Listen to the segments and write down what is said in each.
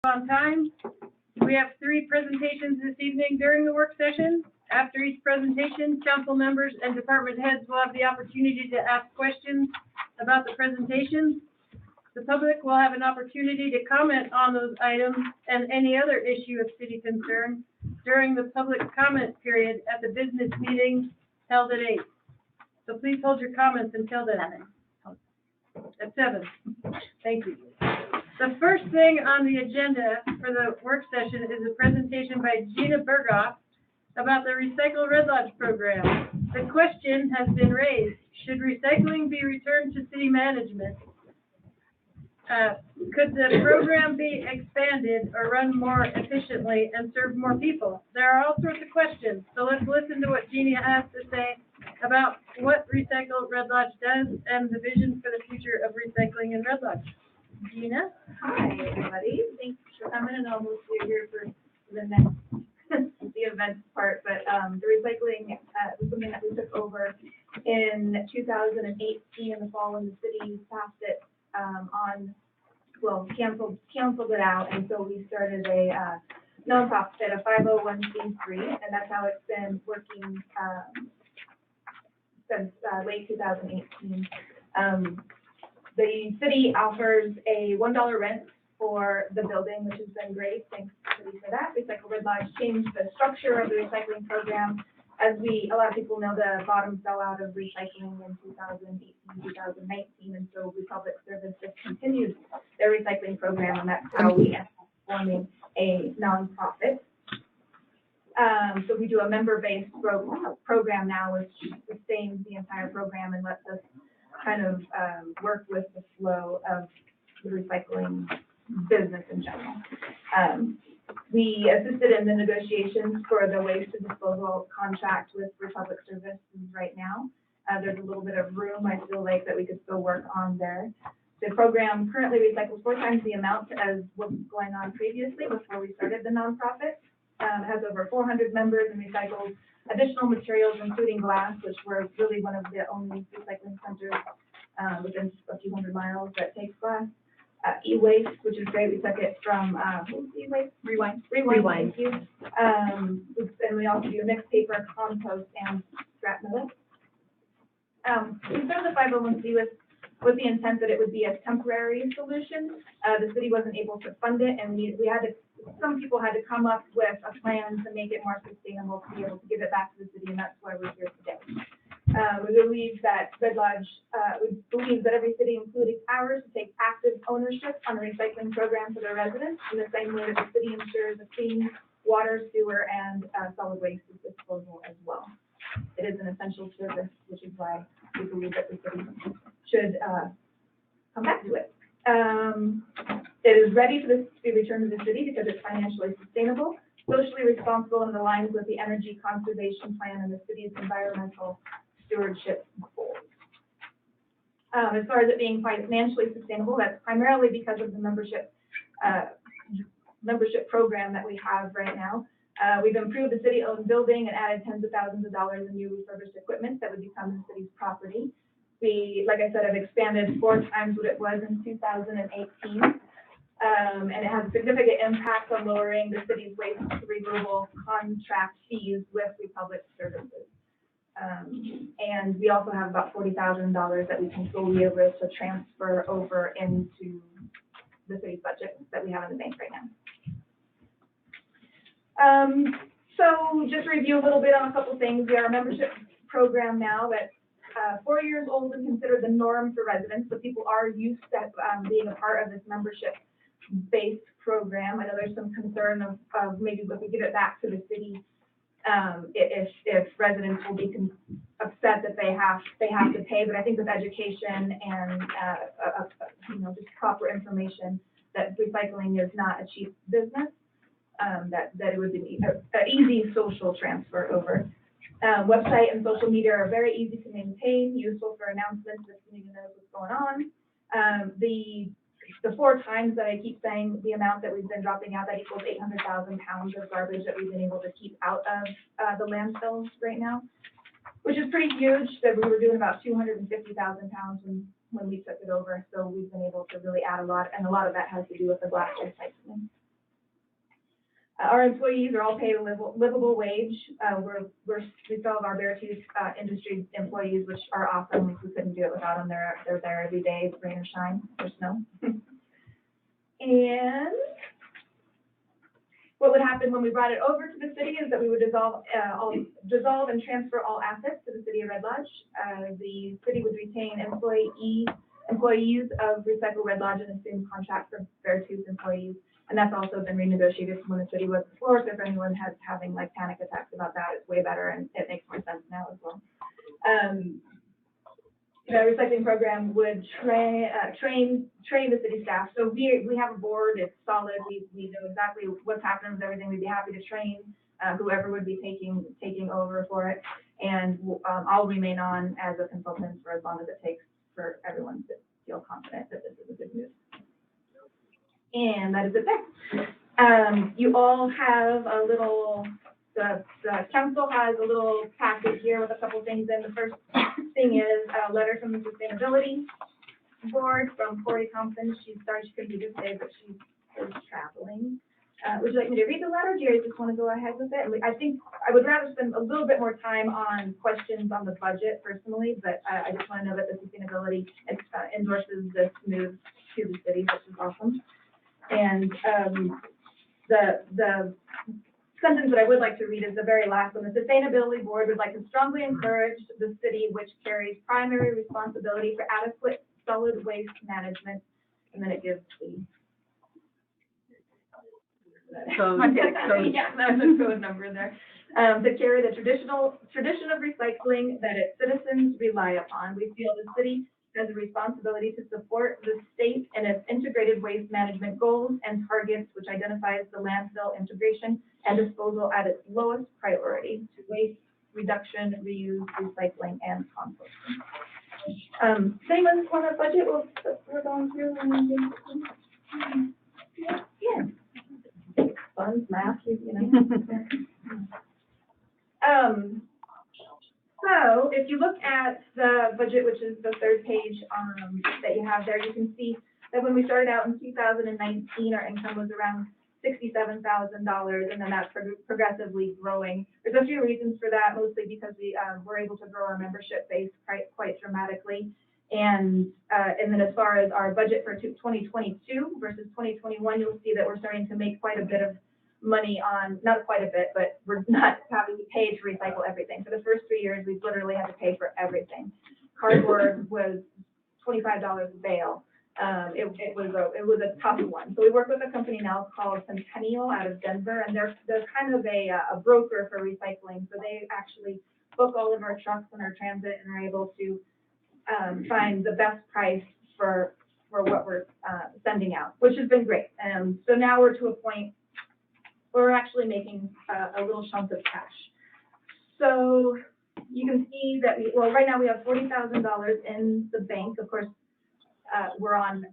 On time. We have 3 presentations this evening during the work session. After each presentation, council members and department heads will have the opportunity to ask questions about the presentations. The public will have an opportunity to comment on those items and any other issue of city concern during the public comment period at the business meeting held at 8. So please hold your comments until then. At 7. Thank you. The first thing on the agenda for the work session is a presentation by Gina Berghoff about the Recycle Red Lodge program. The question has been raised, should recycling be returned to city management? Could the program be expanded or run more efficiently and serve more people? There are all sorts of questions, so let's listen to what Gina has to say about what Recycle Red Lodge does and the vision for the future of recycling in Red Lodge. Gina? Hi, everybody. Thanks for coming, and I'll move you here for the next, the events part. But the recycling was something that we took over in 2018 in the fall when the city passed it canceled it out, and so we started a nonprofit, a 501c3, and that's how it's been working since late 2018. The city offers a $1 rent for the building, which has been great. Thanks to the city for that. Recycle Red Lodge changed the structure of the recycling program. As a lot of people know, the bottom fell out of recycling in 2018, 2019, and so Republic Service discontinued their recycling program, and that's how we ended up forming a nonprofit. So we do a member-based program now, which sustains the entire program and lets us kind of work with the flow of the recycling business in general. We assisted in the negotiations for the waste and disposal contract with Republic Services right now. There's a little bit of room, I feel like, that we could still work on there. The program currently recycles 4 times the amount as what was going on previously before we started the nonprofit. It has over 400 members and recycles additional materials, including glass, which we're really one of the only recycling centers within a few hundred miles that takes glass. E-waste, which is great. We took it from e-waste? Rewind. Thank you. And we also do mixed paper, compost, and scrap metal. We started the 501c with the intent that it would be a temporary solution. The city wasn't able to fund it, and some people had to come up with a plan to make it more sustainable to be able to give it back to the city, and that's why we're here today. We believe that Red Lodge, we believe that every city, including ours, to take active ownership on the recycling program for their residents in the same way that the city ensures a clean water, sewer, and solid waste disposal as well. It is an essential service, which is why we believe that the city should come back to it. It is ready for this to be returned to the city because it's financially sustainable, socially responsible, and aligns with the energy conservation plan and the city's environmental stewardship goals. As far as it being financially sustainable, that's primarily because of the membership program that we have right now. We've improved the city-owned building and added tens of thousands of dollars in new refurbished equipment that would become the city's property. We, like I said, have expanded 4 times what it was in 2018. And it has a significant impact on lowering the city's waste removal contract fees with Republic Services. And we also have about $40,000 that we can fully able to transfer over into the city's budget that we have in the bank right now. So just to review a little bit on a couple things. We are a membership program now that's 4 years old and considered the norm for residents, so people are used to being a part of this membership-based program. I know there's some concern of maybe if we give it back to the city, if residents will be upset that they have to pay. But I think with education and just proper information that recycling is not a cheap business, that it would be an easy social transfer over. Website and social media are very easy to maintain, useful for announcements if you need to know what's going on. The 4 times that I keep saying the amount that we've been dropping out, that equals 800,000 pounds of garbage that we've been able to keep out of the landfills right now, which is pretty huge. That we were doing about 250,000 pounds when we took it over, so we've been able to really add a lot, and a lot of that has to do with the glass recycling. Our employees are all paid a livable wage. We still have our Beartooth Industries employees, which are awesome. We couldn't do it without them. They're there every day, rain or shine or snow. And what would happen when we brought it over to the city is that we would dissolve and transfer all assets to the city of Red Lodge. The city would retain employees of Recycle Red Lodge and assume contract for Beartooth employees. And that's also been renegotiated from when the city was before. So if anyone has having like panic attacks about that, it's way better and it makes more sense now as well. The recycling program would train the city staff. So we have a board, it's solid, we know exactly what's happening with everything. We'd be happy to train whoever would be taking over for it. And I'll remain on as a consultant for as long as it takes for everyone to feel confident that this is a good move. And that is it there. You all have a little, the council has a little packet here with a couple things in. The first thing is a letter from the Sustainability Board from Corey Thompson. She's sorry she couldn't be here today, but she is traveling. Would you like me to read the letter? Do you just want to go ahead with it? I think I would rather spend a little bit more time on questions on the budget personally, but I just want to know that the Sustainability endorses this move to the city, which is awesome. And the sentence that I would like to read is the very last one. The Sustainability Board would like to strongly encourage the city, which carries primary responsibility for adequate solid waste management, and then it gives the yeah, that's a code number there. To carry the tradition of recycling that its citizens rely upon. We feel the city has a responsibility to support the state and its integrated waste management goals and targets, which identifies the landfill integration and disposal at its lowest priority to waste reduction, reuse, recycling, and composting. Same as on the budget we're going through. Yeah. Fun math, you know. So if you look at the budget, which is the third page that you have there, you can see that when we started out in 2019, our income was around $67,000, and then that's progressively growing. There's a few reasons for that, mostly because we were able to grow our membership base quite dramatically. And then as far as our budget for 2022 versus 2021, you'll see that we're starting to make quite a bit of money on, not quite a bit, but we're not having to pay to recycle everything. For the first 3 years, we literally had to pay for everything. Cardboard was $25 a bale. It was a tough one. So we work with a company now called Centennial out of Denver, and they're kind of a broker for recycling. So they actually book all of our trucks and our transit and are able to find the best price for what we're sending out, which has been great. So now we're to a point where we're actually making a little chunk of cash. So you can see that right now we have $40,000 in the bank. Of course, we're on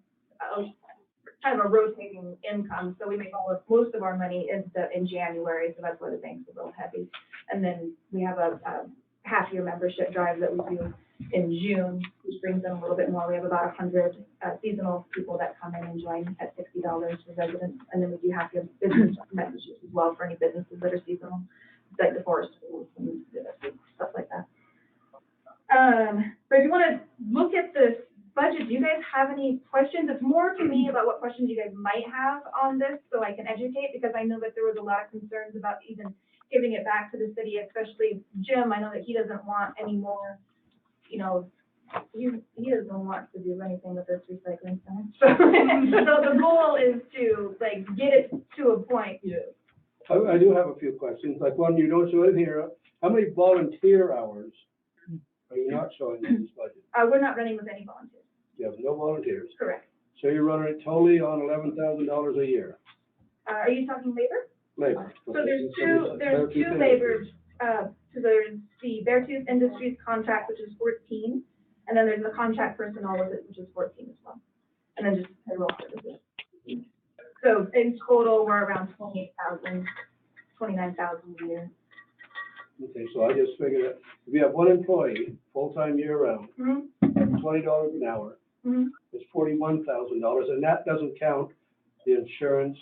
kind of a rotating income, so we make most of our money in January, so that's why the bank's a little heavy. And then we have a half-year membership drive that we do in June, which brings in a little bit more. We have about 100 seasonal people that come in and join at $60 for residents, and then we do half-year business memberships as well for any businesses that are seasonal, like the forest schools and stuff like that. But if you want to look at this budget, do you guys have any questions? It's more to me about what questions you guys might have on this, so I can educate, because I know that there was a lot of concerns about even giving it back to the city, especially Jim. I know that he doesn't want any more, you know, he doesn't want to do anything with this recycling center. So the goal is to like get it to a point. Yeah, I do have a few questions. Like one, you don't show in here. How many volunteer hours are you not showing in this budget? We're not running with any volunteers. You have no volunteers. Correct. So you're running it totally on $11,000 a year. Are you talking labor? Labor. So there's two labor. So there's the Beartooth Industries contract, which is 14, and then there's the contract personnel with it, which is 14 as well, and then just payroll services. So in total, we're around 29,000 a year. Okay, so I just figured that if you have one employee, full-time year-round, $20 an hour, it's $41,000, and that doesn't count the insurance,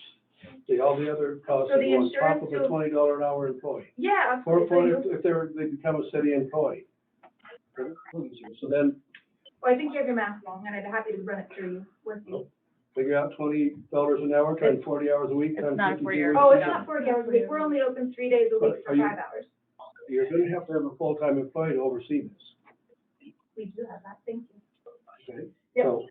See, all the other costs So that the go on top insurance of the will- $20 an hour employee. Yeah, Or absolutely. if they become a city employee. So then, Well, I think you have your math wrong, and I'd be happy to run it through you with you. figure out $20 an hour, times 40 hours a week, It's times not 52 40 hours. Oh, weeks. it's not 40 hours a week. We're only open 3 days a But week are for you- 5 hours. You're gonna have to have a full-time employee to oversee this, We do have that, thank you. okay? Yep. So,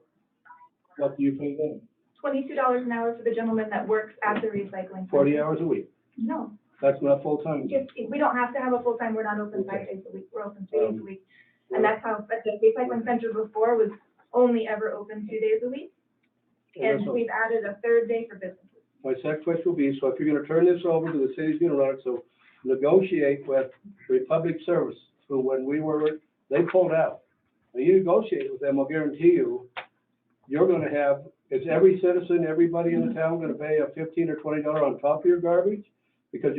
what do you pay them? $22 an hour for the gentleman that works at the recycling. 40 center. hours a week, No, that's not full-time. we don't have to have a full-time, we're not open 5 Okay. days a week, we're open 3 days a week. well- And that's how, but the recycling center before was only ever open 2 days a week, And and that's all. we've added a third day for businesses. My second question will be, so if you're gonna turn this over to the city's gonna run it, so negotiate with Republic Service, who when they pulled out. When you negotiate with them, I'll guarantee you, you're gonna have, is every citizen, everybody in the town gonna pay a $15 or $20 on top of your garbage? Because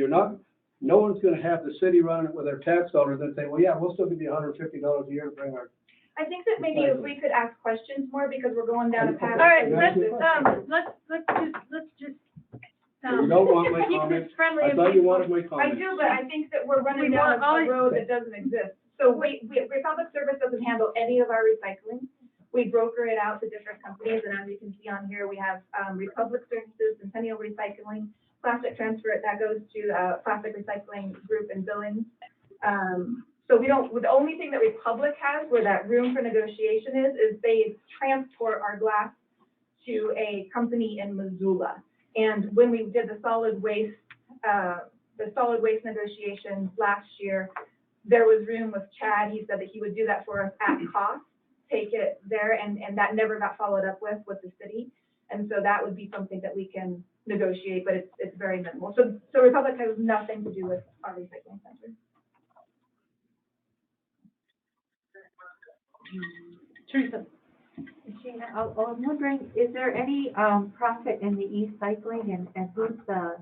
no one's gonna have the city running it with their tax dollars and say, well, yeah, we'll still give you $150 a year to bring our. I think that maybe if we could ask questions more, because we're going down a path. All right, let's just, You don't want my keep this comments? friendly I and thought you peaceful. wanted my I comments. do, but I think that we're running We down want all- a road that doesn't exist. So Republic Service doesn't handle any of our recycling. We broker it out to different companies, and as you can see on here, we have, Republic Services, Centennial Recycling, Plastic Transfer, that goes to, Plastic Recycling Group and Billings. So the only thing that Republic has where that room for negotiation is they transport our glass to a company in Missoula. And when we did the solid waste negotiations last year, there was room with Chad. He said that he would do that for us at cost, take it there, and that never got followed up with the city. And so that would be something that we can negotiate, but it's very minimal. So Republic has nothing to do with our recycling center. Teresa, Gina, I'm wondering, is there any, profit in the e-cycling and who's the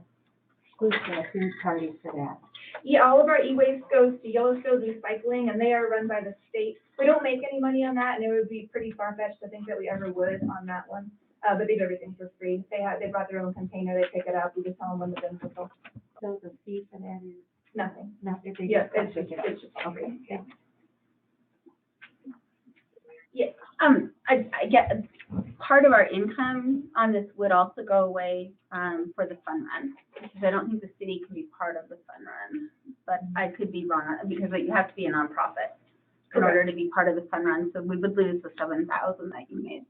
third party for that? Yeah, all of our e-waste goes to Yellowstone Recycling, and they are run by the state. We don't make any money on that, and it would be pretty far-fetched to think that we ever would on that one. But they do everything for free. They brought their own container, they pick it up, we just tell them when the bins are full. So the fee for that is Nothing. nothing, they Yeah, just come it's just, pick it up? it's just free. Okay. I get, part of our income on this would also go away, for the fun run, because I don't think the city can be part of the fun run, but I could be wrong, because you have to be a nonprofit in order to be part of the fun run, so we would lose the 7,000 that you made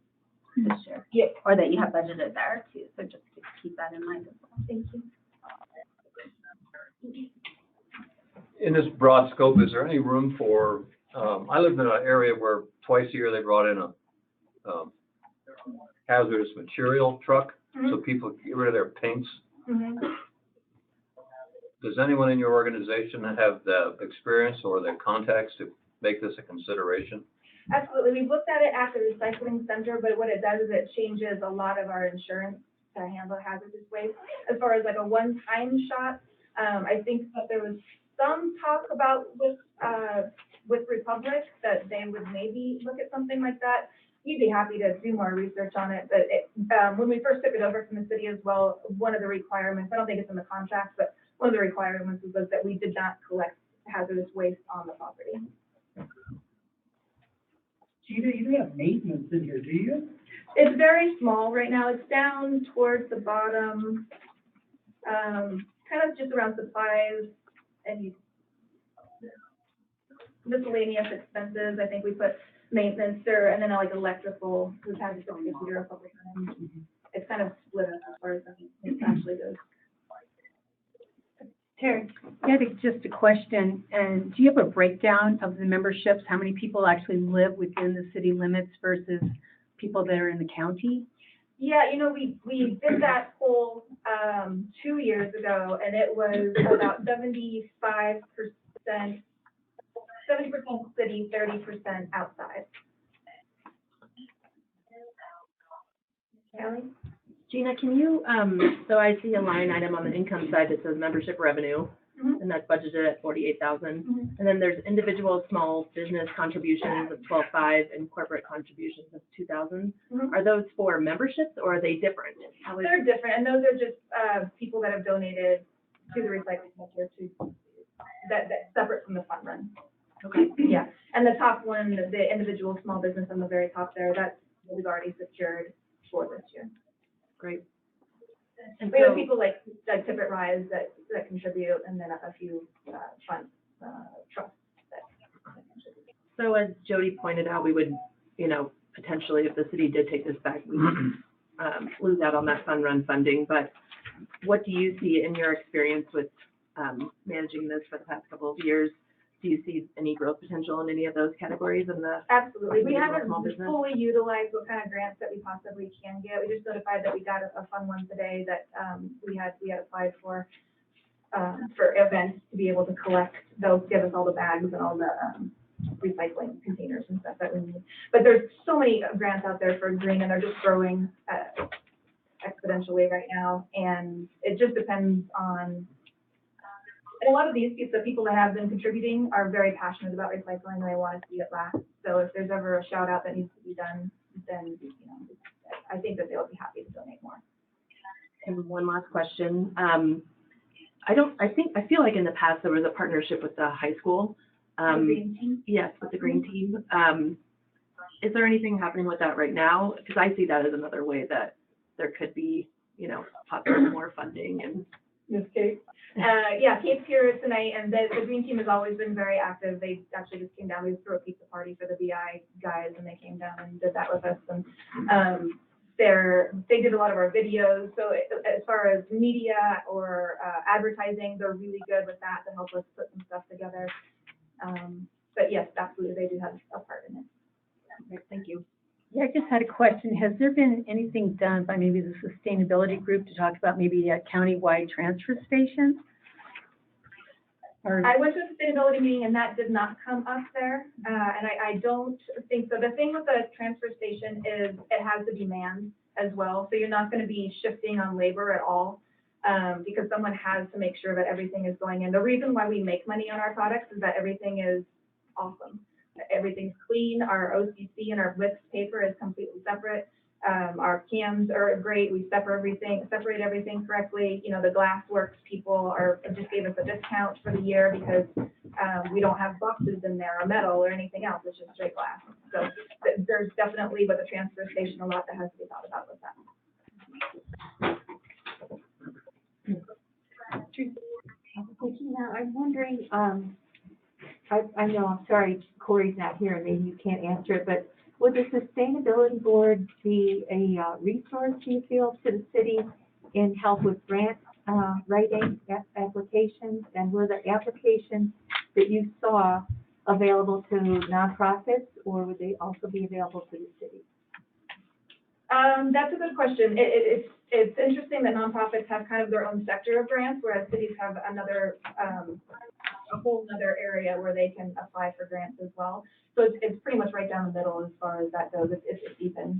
this year. Yeah. Or that you have budgeted there too, so just to keep that in mind as well. Thank you. In this broad scope, is there any room for, I live in an area where twice a year they brought in a hazardous material truck, so people get rid of their paints. Mhm. Does anyone in your organization have the experience or the contacts to make this a consideration? Absolutely. We've looked at it at the recycling center, but what it does is it changes a lot of our insurance to handle hazardous waste. As far as like a one-time shot, I think that there was some talk about with Republic that they would maybe look at something like that. We'd be happy to do more research on it, but when we first took it over from the city as well, one of the requirements, I don't think it's in the contract, but one of the requirements was that we did not collect hazardous waste on the property. Gina, you don't have maintenance in here, do you? It's very small right now. It's down towards the bottom, kind of just around supplies and miscellaneous expenses. I think we put maintenance there, and then like electrical, we've had to consider a couple times. It's kind of split up as far as it actually goes. Terry, I had just a question, and do you have a breakdown of the memberships? How many people actually live within the city limits versus people that are in the county? Yeah, we did that poll 2 years ago, and it was about 75%, 70% city, 30% outside. Kelly? Gina, can you, so I see a line item on the income side that says membership revenue, Mhm. and that's budgeted at 48,000. Mhm. And then there's individual small business contributions of 12,500 and corporate contributions of 2,000. Mhm. Are those for memberships or are they different? How is, They're different, and those are just, people that have donated to the recycling center that's separate from the fund run. okay. Yeah, and the top one, the individual small business on the very top there, that's what we've already secured for this year. Great. And We have so, people like Tippet Rise that contribute, and then a few, funds, trusts that contribute. so as Jody pointed out, we would, you know, potentially, if the city did take this back, we would lose out on that fund run funding. But what do you see in your experience with managing this for the past couple of years? Do you see any growth potential in any of those categories in the? Absolutely. We Individual haven't small business? fully utilized what kind of grants that we possibly can get. We just notified that we got a fun one today that, we had applied for events to be able to collect. They'll give us all the bags and all the, recycling containers and stuff that we need. But there's so many grants out there for green, and they're just growing, exponentially right now. And it just depends on, and a lot of these people that have been contributing are very passionate about recycling, and they want to see it last. So if there's ever a shout out that needs to be done, then, you know, I think that they'll be happy to donate more. And one last question. I feel like in the past there was a partnership with the high school. The green team? Yes, with the green team. Is there anything happening with that right now? Because I see that as another way that there could be, you know, possibly more funding and. Ms. Kate? Yeah, Kate's here tonight, and the green team has always been very active. They actually just came down. We threw a pizza party for the BI guys, and they came down and did that with us. And they did a lot of our videos. So as far as media or advertising, they're really good with that to help us put some stuff together. But yes, absolutely, they do have a part in it. Okay, thank you. Yeah, I just had a question. Has there been anything done by maybe the sustainability group to talk about maybe a countywide transfer station? Or, I went to a sustainability meeting and that did not come up there, and I don't think so. The thing with the transfer station is it has the demand as well, so you're not going to be shifting on labor at all, because someone has to make sure that everything is going in. The reason why we make money on our products is that everything is awesome. Everything's clean. Our OCC and our Wix paper is completely separate. Our cans are great. We separate everything correctly. You know, the Glassworks people just gave us a discount for the year because we don't have boxes in there or metal or anything else. It's just straight glass. So there's definitely, with the transfer station, a lot that has to be thought about with that. Regina, I'm wondering, I know, I'm sorry, Corey's not here, and maybe you can't answer it, but would the sustainability board be a resource, do you feel, to the city in help with grant writing applications? And were the applications that you saw available to nonprofits, or would they also be available to the city? That's a good question. It's interesting that nonprofits have kind of their own sector of grants, whereas cities have another, a whole other area where they can apply for grants as well. So it's pretty much right down the middle as far as that goes. It's even.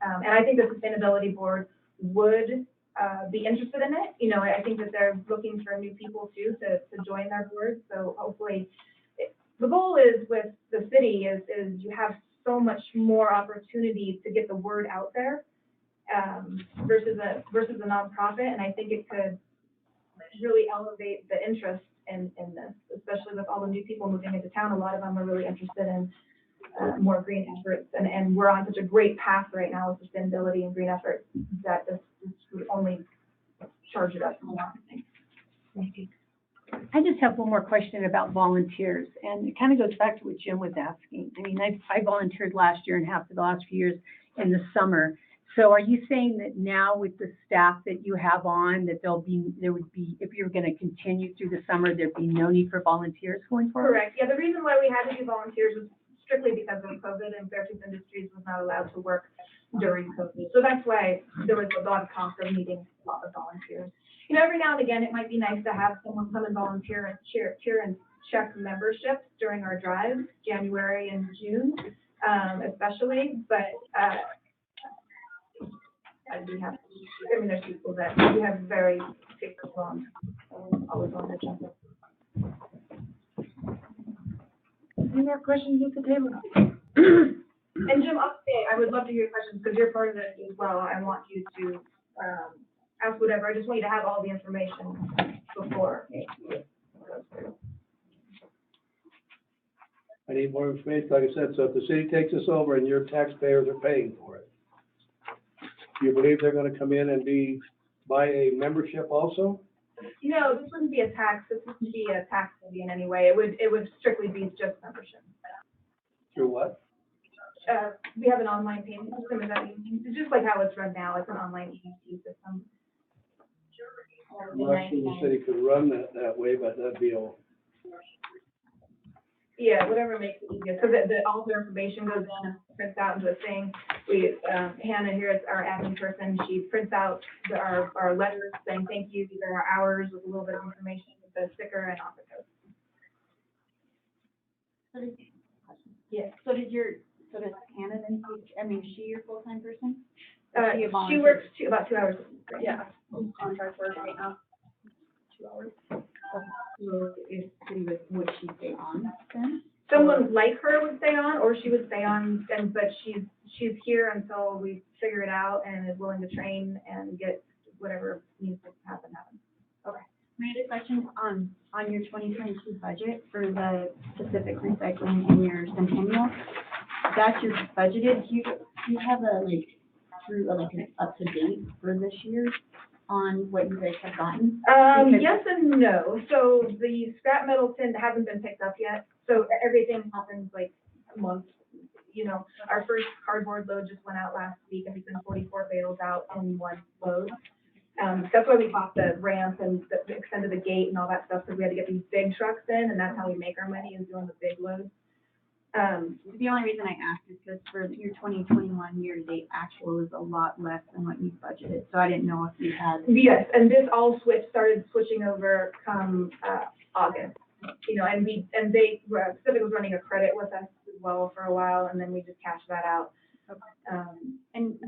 And I think the sustainability board would be interested in it. You know, I think that they're looking for new people too to join their board. So hopefully, the goal is with the city is you have so much more opportunity to get the word out there versus a nonprofit, and I think it could really elevate the interest in this, especially with all the new people moving into town. A lot of them are really interested in more green efforts, and we're on such a great path right now with sustainability and green efforts that this would only charge it up more. Thank you. I just have one more question about volunteers, and it kind of goes back to what Jim was asking. I mean, I volunteered last year and half of the last few years in the summer. So are you saying that now with the staff that you have on, that there would be, if you're going to continue through the summer, there'd be no need for volunteers going forward? Correct. Yeah, the reason why we had to do volunteers was strictly because of COVID, and Fairtooth Industries was not allowed to work during COVID. So that's why there was a lot of cost of needing a lot of volunteers. You know, every now and again, it might be nice to have someone come and volunteer and cheer and check memberships during our drives, January and June, especially. But we have, I mean, there's people that we have very faithful on, always on the agenda. more questions at the table? And Jim, I'll say, I would love to hear your questions, because you're part of it as well. I want you to, ask whatever. I just want you to have all the information before. I need more information, like I said, so if the city takes this over and your taxpayers are paying for it, do you believe they're gonna come in and buy a membership also? No, this wouldn't be a tax. This wouldn't be a tax levy in any way. It would strictly be just membership. Through what? We have an online payment system, and that it's just like how it's run now. It's an online EDC system. I'm not sure the city could run that way, but that'd be all. Yeah, whatever makes it easier, because all their information goes in, prints out into a thing. Hannah here is our admin person. She prints out our letters saying thank you. These are our hours with a little bit of information with the sticker, and off it goes. Yeah, so does Hannah then, is she your full-time person? She works about 2 hours a week. Right? Yeah. Contract work right now, 2 hours. So if city would she stay on then? Someone like her would stay on, or she would stay on, but she's here until we figure it out and is willing to train and get whatever needs to happen. Okay. My other question on your 2022 budget for the specific recycling in your centennial, that's your budgeted. Do you have an up to date for this year on what you guys have gotten? Yes and no. So the scrap metal tin hasn't been picked up yet. So everything happens like a month. You know, our first cardboard load just went out last week, and we've been 44 bales out in one load. That's why we bought the ramp and extended the gate and all that stuff, because we had to get these big trucks in, and that's how we make our money, is doing the big loads. The only reason I asked is because for your 2021 year-to-date actual is a lot less than what you budgeted, so I didn't know if you had. Yes, and this all started switching over come August. You know, and Pacific was running a credit with us as well for a while, and then we just cashed that out. Okay. And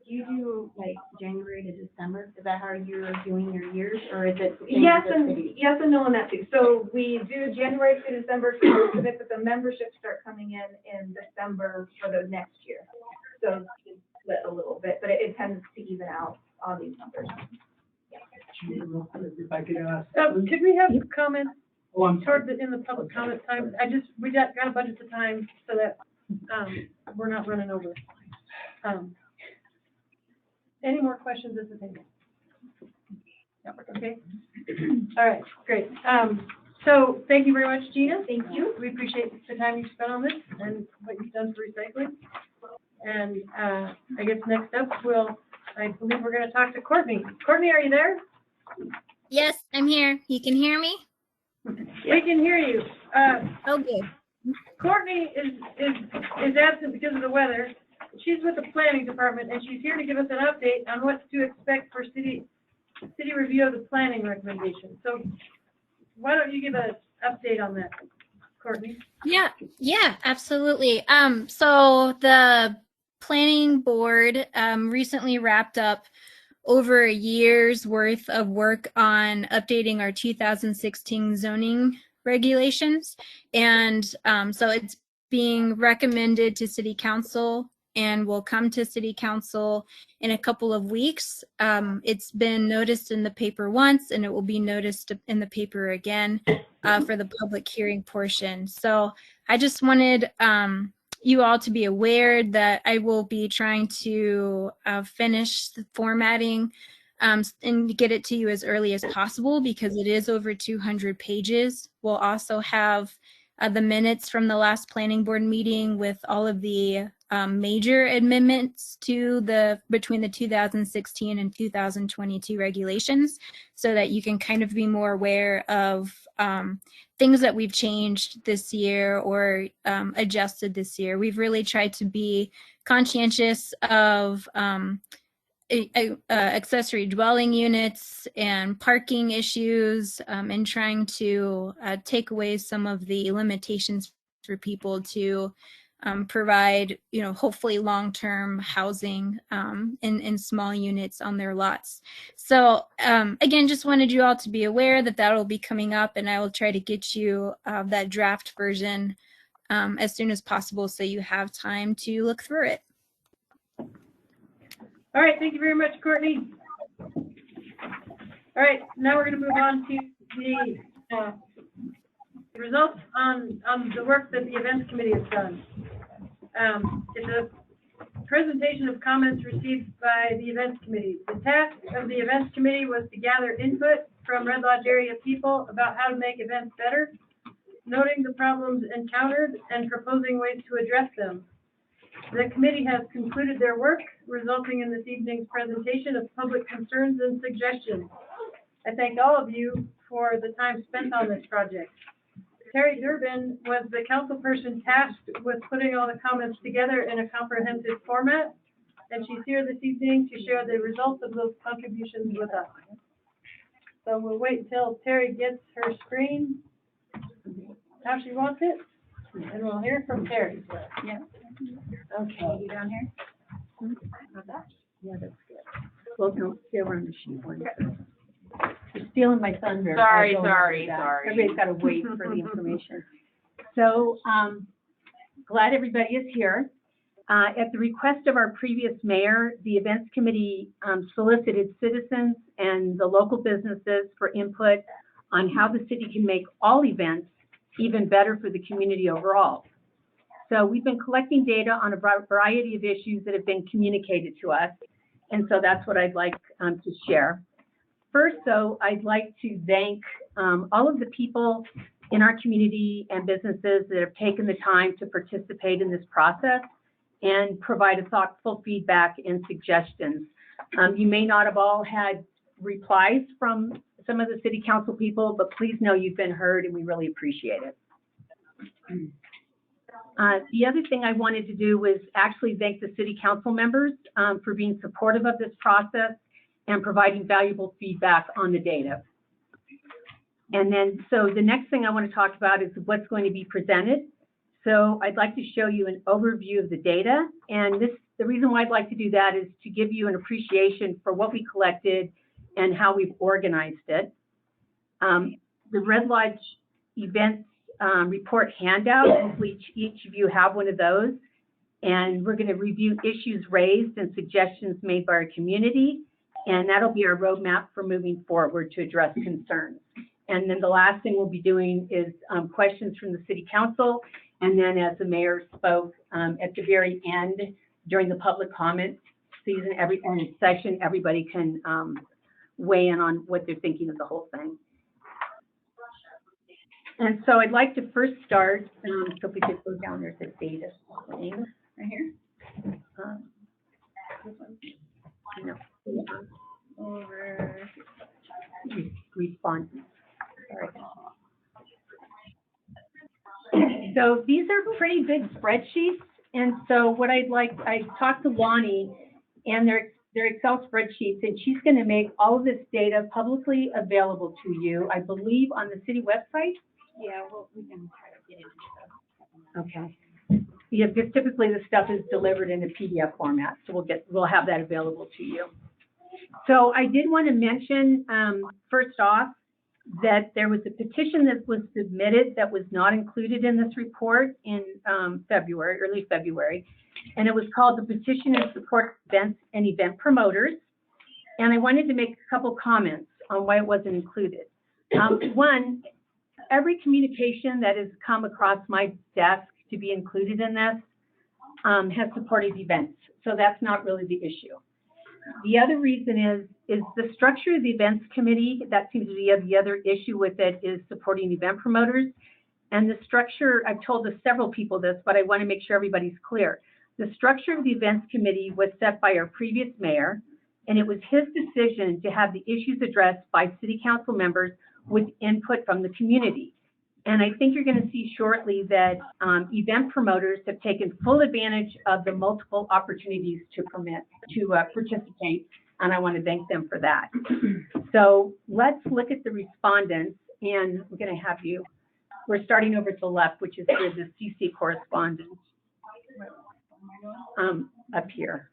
do you do like January to December? Is that how you're doing your years, or is it? Yes and no on that too. So we do January to December for most of it, but the memberships start coming in December for the next year. So it's split a little bit, but it tends to even out on these numbers. If I could ask. Could we have comments Oh, I'm sorry. in the public comment time? We got a budget the time so that, we're not running over. Any more questions at the table? Okay. All right, great. So thank you very much, Gina. Thank you. We appreciate the time you spent on this and what you've done for recycling. And, I guess next up, I believe we're gonna talk to Courtney. Courtney, are you there? Yes, I'm here. You can hear me? We can hear you. Oh, good. Courtney is absent because of the weather. She's with the planning department, and she's here to give us an update on what to expect for city review of the planning recommendation. So why don't you give an update on that, Courtney? Yeah, absolutely. So the planning board recently wrapped up over a year's worth of work on updating our 2016 zoning regulations. And so it's being recommended to City Council and will come to City Council in a couple of weeks. It's been noticed in the paper once, and it will be noticed in the paper again for the public hearing portion. So I just wanted you all to be aware that I will be trying to finish the formatting and get it to you as early as possible, because it is over 200 pages. We'll also have the minutes from the last planning board meeting with all of the major amendments to between the 2016 and 2022 regulations, so that you can kind of be more aware of things that we've changed this year or adjusted this year. We've really tried to be conscientious of accessory dwelling units and parking issues, and trying to take away some of the limitations for people to provide, hopefully long-term housing in small units on their lots. So again, just wanted you all to be aware that that will be coming up, and I will try to get you that draft version as soon as possible so you have time to look through it. All right, thank you very much, Courtney. All right, now we're going to move on to the results on the work that the events committee has done. It's a presentation of comments received by the events committee. The task of the events committee was to gather input from Red Lodge area people about how to make events better, noting the problems encountered and proposing ways to address them. The committee has concluded their work, resulting in this evening's presentation of public concerns and suggestions. I thank all of you for the time spent on this project. Terry Durbin was the council person tasked with putting all the comments together in a comprehensive format, and she's here this evening to share the results of those contributions with us. So we'll wait until Terry gets her screen how she wants it, and we'll hear from Terry. Yeah. Okay, you down here? Yeah, that's good. Well, no, stay around the sheet one. You're stealing my thunder. Sorry. Everybody's got to wait for the information. So, glad everybody is here. At the request of our previous mayor, the events committee solicited citizens and the local businesses for input on how the city can make all events even better for the community overall. So we've been collecting data on a variety of issues that have been communicated to us, and so that's what I'd like to share. First, though, I'd like to thank all of the people in our community and businesses that have taken the time to participate in this process and provide a thoughtful feedback and suggestions. You may not have all had replies from some of the city council people, but please know you've been heard and we really appreciate it. The other thing I wanted to do was actually thank the city council members for being supportive of this process and providing valuable feedback on the data. And then, so the next thing I want to talk about is what's going to be presented. So I'd like to show you an overview of the data. And the reason why I'd like to do that is to give you an appreciation for what we collected and how we've organized it. The Red Lodge events report handout, hopefully each of you have one of those. And we're going to review issues raised and suggestions made by our community. And that'll be our roadmap for moving forward to address concerns. And then the last thing we'll be doing is questions from the city council. And then as the mayor spoke at the very end, during the public comment season, session, everybody can weigh in on what they're thinking of the whole thing. And so I'd like to first start, so if we could go down, there's a data thing right here. This one? No. Over response. Sorry. So these are pretty big spreadsheets, and so what I talked to Lonnie, and they're Excel spreadsheets, and she's going to make all of this data publicly available to you, I believe, on the city website. Yeah, well, we can try to get into stuff. Okay. Yeah, because typically the stuff is delivered in a PDF format, so we'll have that available to you. So I did want to mention, first off, that there was a petition that was submitted that was not included in this report in February, early February, and it was called the Petition in Support of Events and Event Promoters. And I wanted to make a couple comments on why it wasn't included. One, every communication that has come across my desk to be included in this has supported events, so that's not really the issue. The other reason is the structure of the events committee. That seems to be the other issue with it, is supporting event promoters. And the structure, I've told several people this, but I want to make sure everybody's clear. The structure of the events committee was set by our previous mayor, and it was his decision to have the issues addressed by city council members with input from the community. And I think you're going to see shortly that event promoters have taken full advantage of the multiple opportunities to participate, and I want to thank them for that. So let's look at the respondents, and we're going to have we're starting over to the left, which is where the CC correspondence. Up here.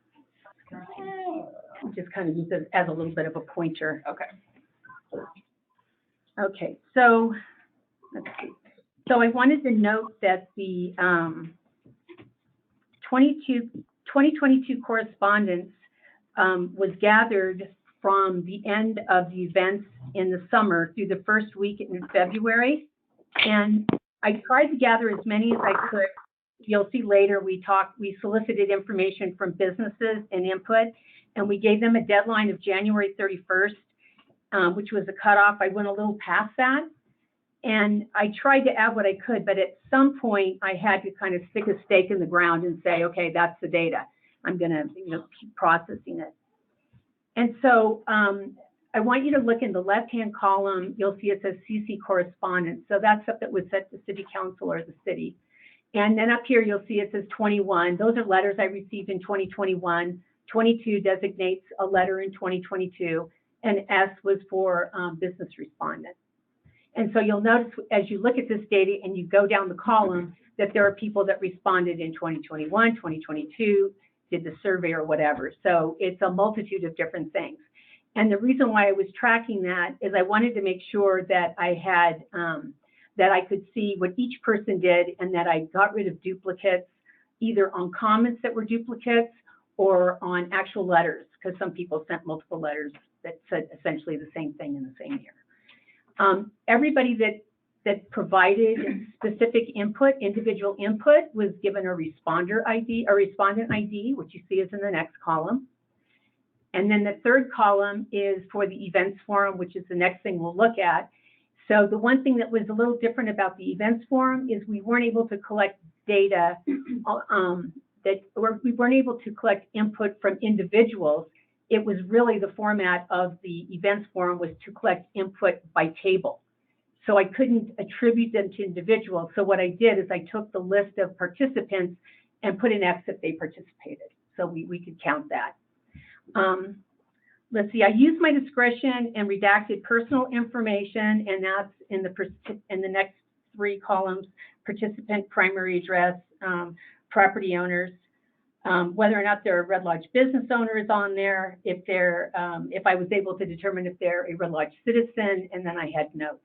Just kind of use it as a little bit of a pointer. Okay. Okay, so, let's see. So I wanted to note that the 2022 correspondence was gathered from the end of the events in the summer through the first week in February. And I tried to gather as many as I could. You'll see later we solicited information from businesses and input, and we gave them a deadline of January 31st, which was a cutoff. I went a little past that, and I tried to add what I could, but at some point I had to kind of stick a stake in the ground and say, okay, that's the data. I'm gonna, keep processing it. And so I want you to look in the left-hand column. You'll see it says CC correspondence. So that's stuff that was sent to City Council or the city. And then up here, you'll see it says 21. Those are letters I received in 2021. 22 designates a letter in 2022. And S was for business respondents. And so you'll notice as you look at this data and you go down the column that there are people that responded in 2021, 2022, did the survey or whatever. So it's a multitude of different things. And the reason why I was tracking that is I wanted to make sure that I had, that I could see what each person did and that I got rid of duplicates, either on comments that were duplicates or on actual letters, because some people sent multiple letters that said essentially the same thing in the same year. Everybody that provided specific input, individual input, was given a responder ID, a respondent ID, which you see is in the next column. And then the third column is for the events forum, which is the next thing we'll look at. So the one thing that was a little different about the events forum is we weren't able to collect data, we weren't able to collect input from individuals. It was really the format of the events forum was to collect input by table. So I couldn't attribute them to individuals. So what I did is I took the list of participants and put an X if they participated. So we could count that. Let's see, I used my discretion and redacted personal information, and that's in the next three columns: participant, primary address, property owners, whether or not they're a Red Lodge business owner is on there, if I was able to determine if they're a Red Lodge citizen, and then I had notes.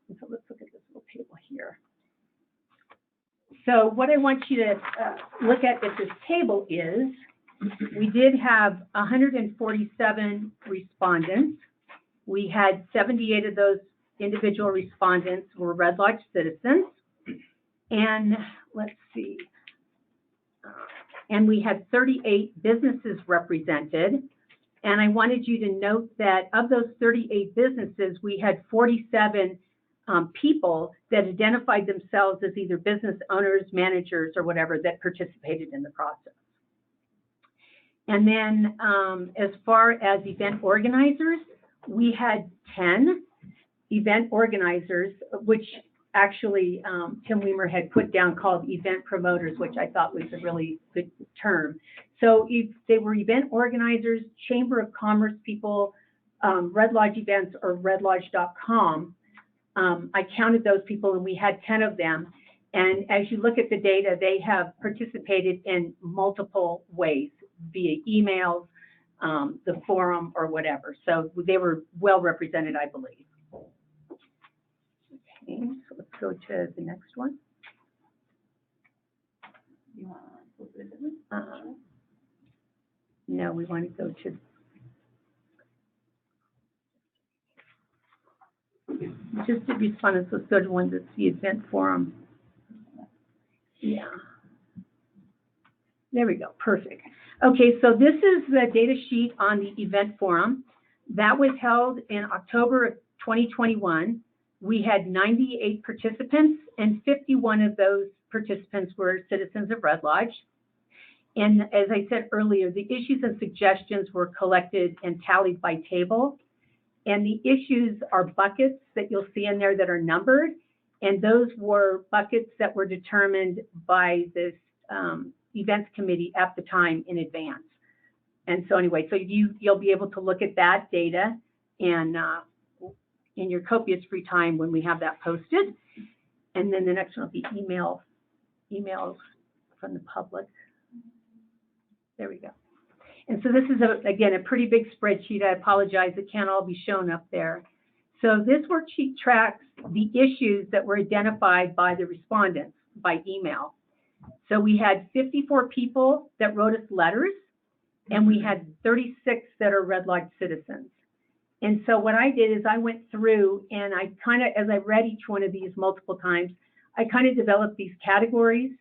And so let's look at this little table here. So what I want you to look at this table is, we did have 147 respondents. We had 78 of those individual respondents were Red Lodge citizens. And let's see. And we had 38 businesses represented. And I wanted you to note that of those 38 businesses, we had 47 people that identified themselves as either business owners, managers, or whatever that participated in the process. And then as far as event organizers, we had 10 event organizers, which actually Tim Weimer had put down called event promoters, which I thought was a really good term. So if they were event organizers, Chamber of Commerce people, Red Lodge events, or redlodge.com, I counted those people and we had 10 of them. And as you look at the data, they have participated in multiple ways, via emails, the forum, or whatever. So they were well represented, I believe. Okay, so let's go to the next one. You want no, we want to go to just to respondents. Let's go to one that's the event forum. Yeah. There we go. Perfect. Okay, so this is the data sheet on the event forum. That was held in October of 2021. We had 98 participants, and 51 of those participants were citizens of Red Lodge. And as I said earlier, the issues and suggestions were collected and tallied by table. And the issues are buckets that you'll see in there that are numbered. And those were buckets that were determined by this events committee at the time in advance. And so anyway, so you'll be able to look at that data and in your copious free time when we have that posted. And then the next one will be emails from the public. There we go. And so this is, again, a pretty big spreadsheet. I apologize, it can't all be shown up there. So this worksheet tracks the issues that were identified by the respondents by email. So we had 54 people that wrote us letters, and we had 36 that are Red Lodge citizens. And so what I did is I went through and I kind of, as I read each one of these multiple times, I kind of developed these categories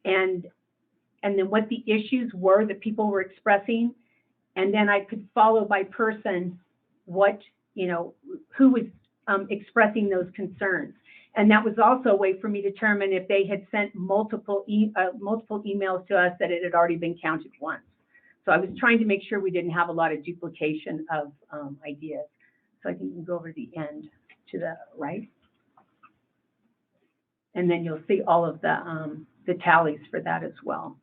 and then what the issues were that people were expressing. And then I could follow by person what, you know, who was expressing those concerns. And that was also a way for me to determine if they had sent multiple emails to us that it had already been counted once. So I was trying to make sure we didn't have a lot of duplication of ideas. So I think we can go over to the end to the right. And then you'll see all of the tallies for that as well.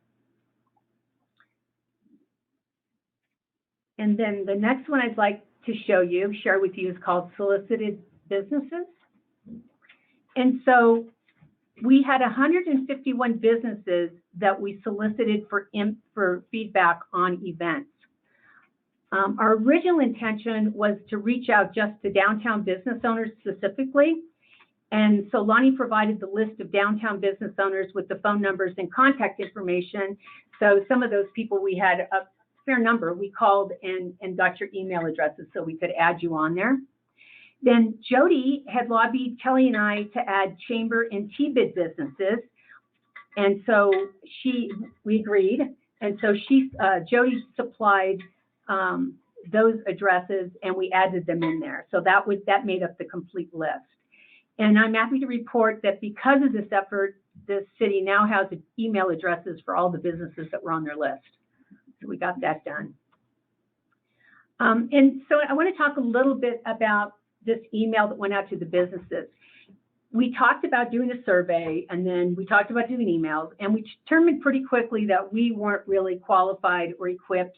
And then the next one I'd like to share with you is called Solicited Businesses. And so we had 151 businesses that we solicited for feedback on events. Our original intention was to reach out just to downtown business owners specifically. And so Lonnie provided the list of downtown business owners with the phone numbers and contact information. So some of those people, we had a fair number, we called and got your email addresses so we could add you on there. Then Jody had lobbied Kelly and I to add chamber and T-bid businesses. And so we agreed. And so Jody supplied those addresses and we added them in there. So that made up the complete list. And I'm happy to report that because of this effort, the city now has email addresses for all the businesses that were on their list. So we got that done. And so I want to talk a little bit about this email that went out to the businesses. We talked about doing a survey, and then we talked about doing emails, and we determined pretty quickly that we weren't really qualified or equipped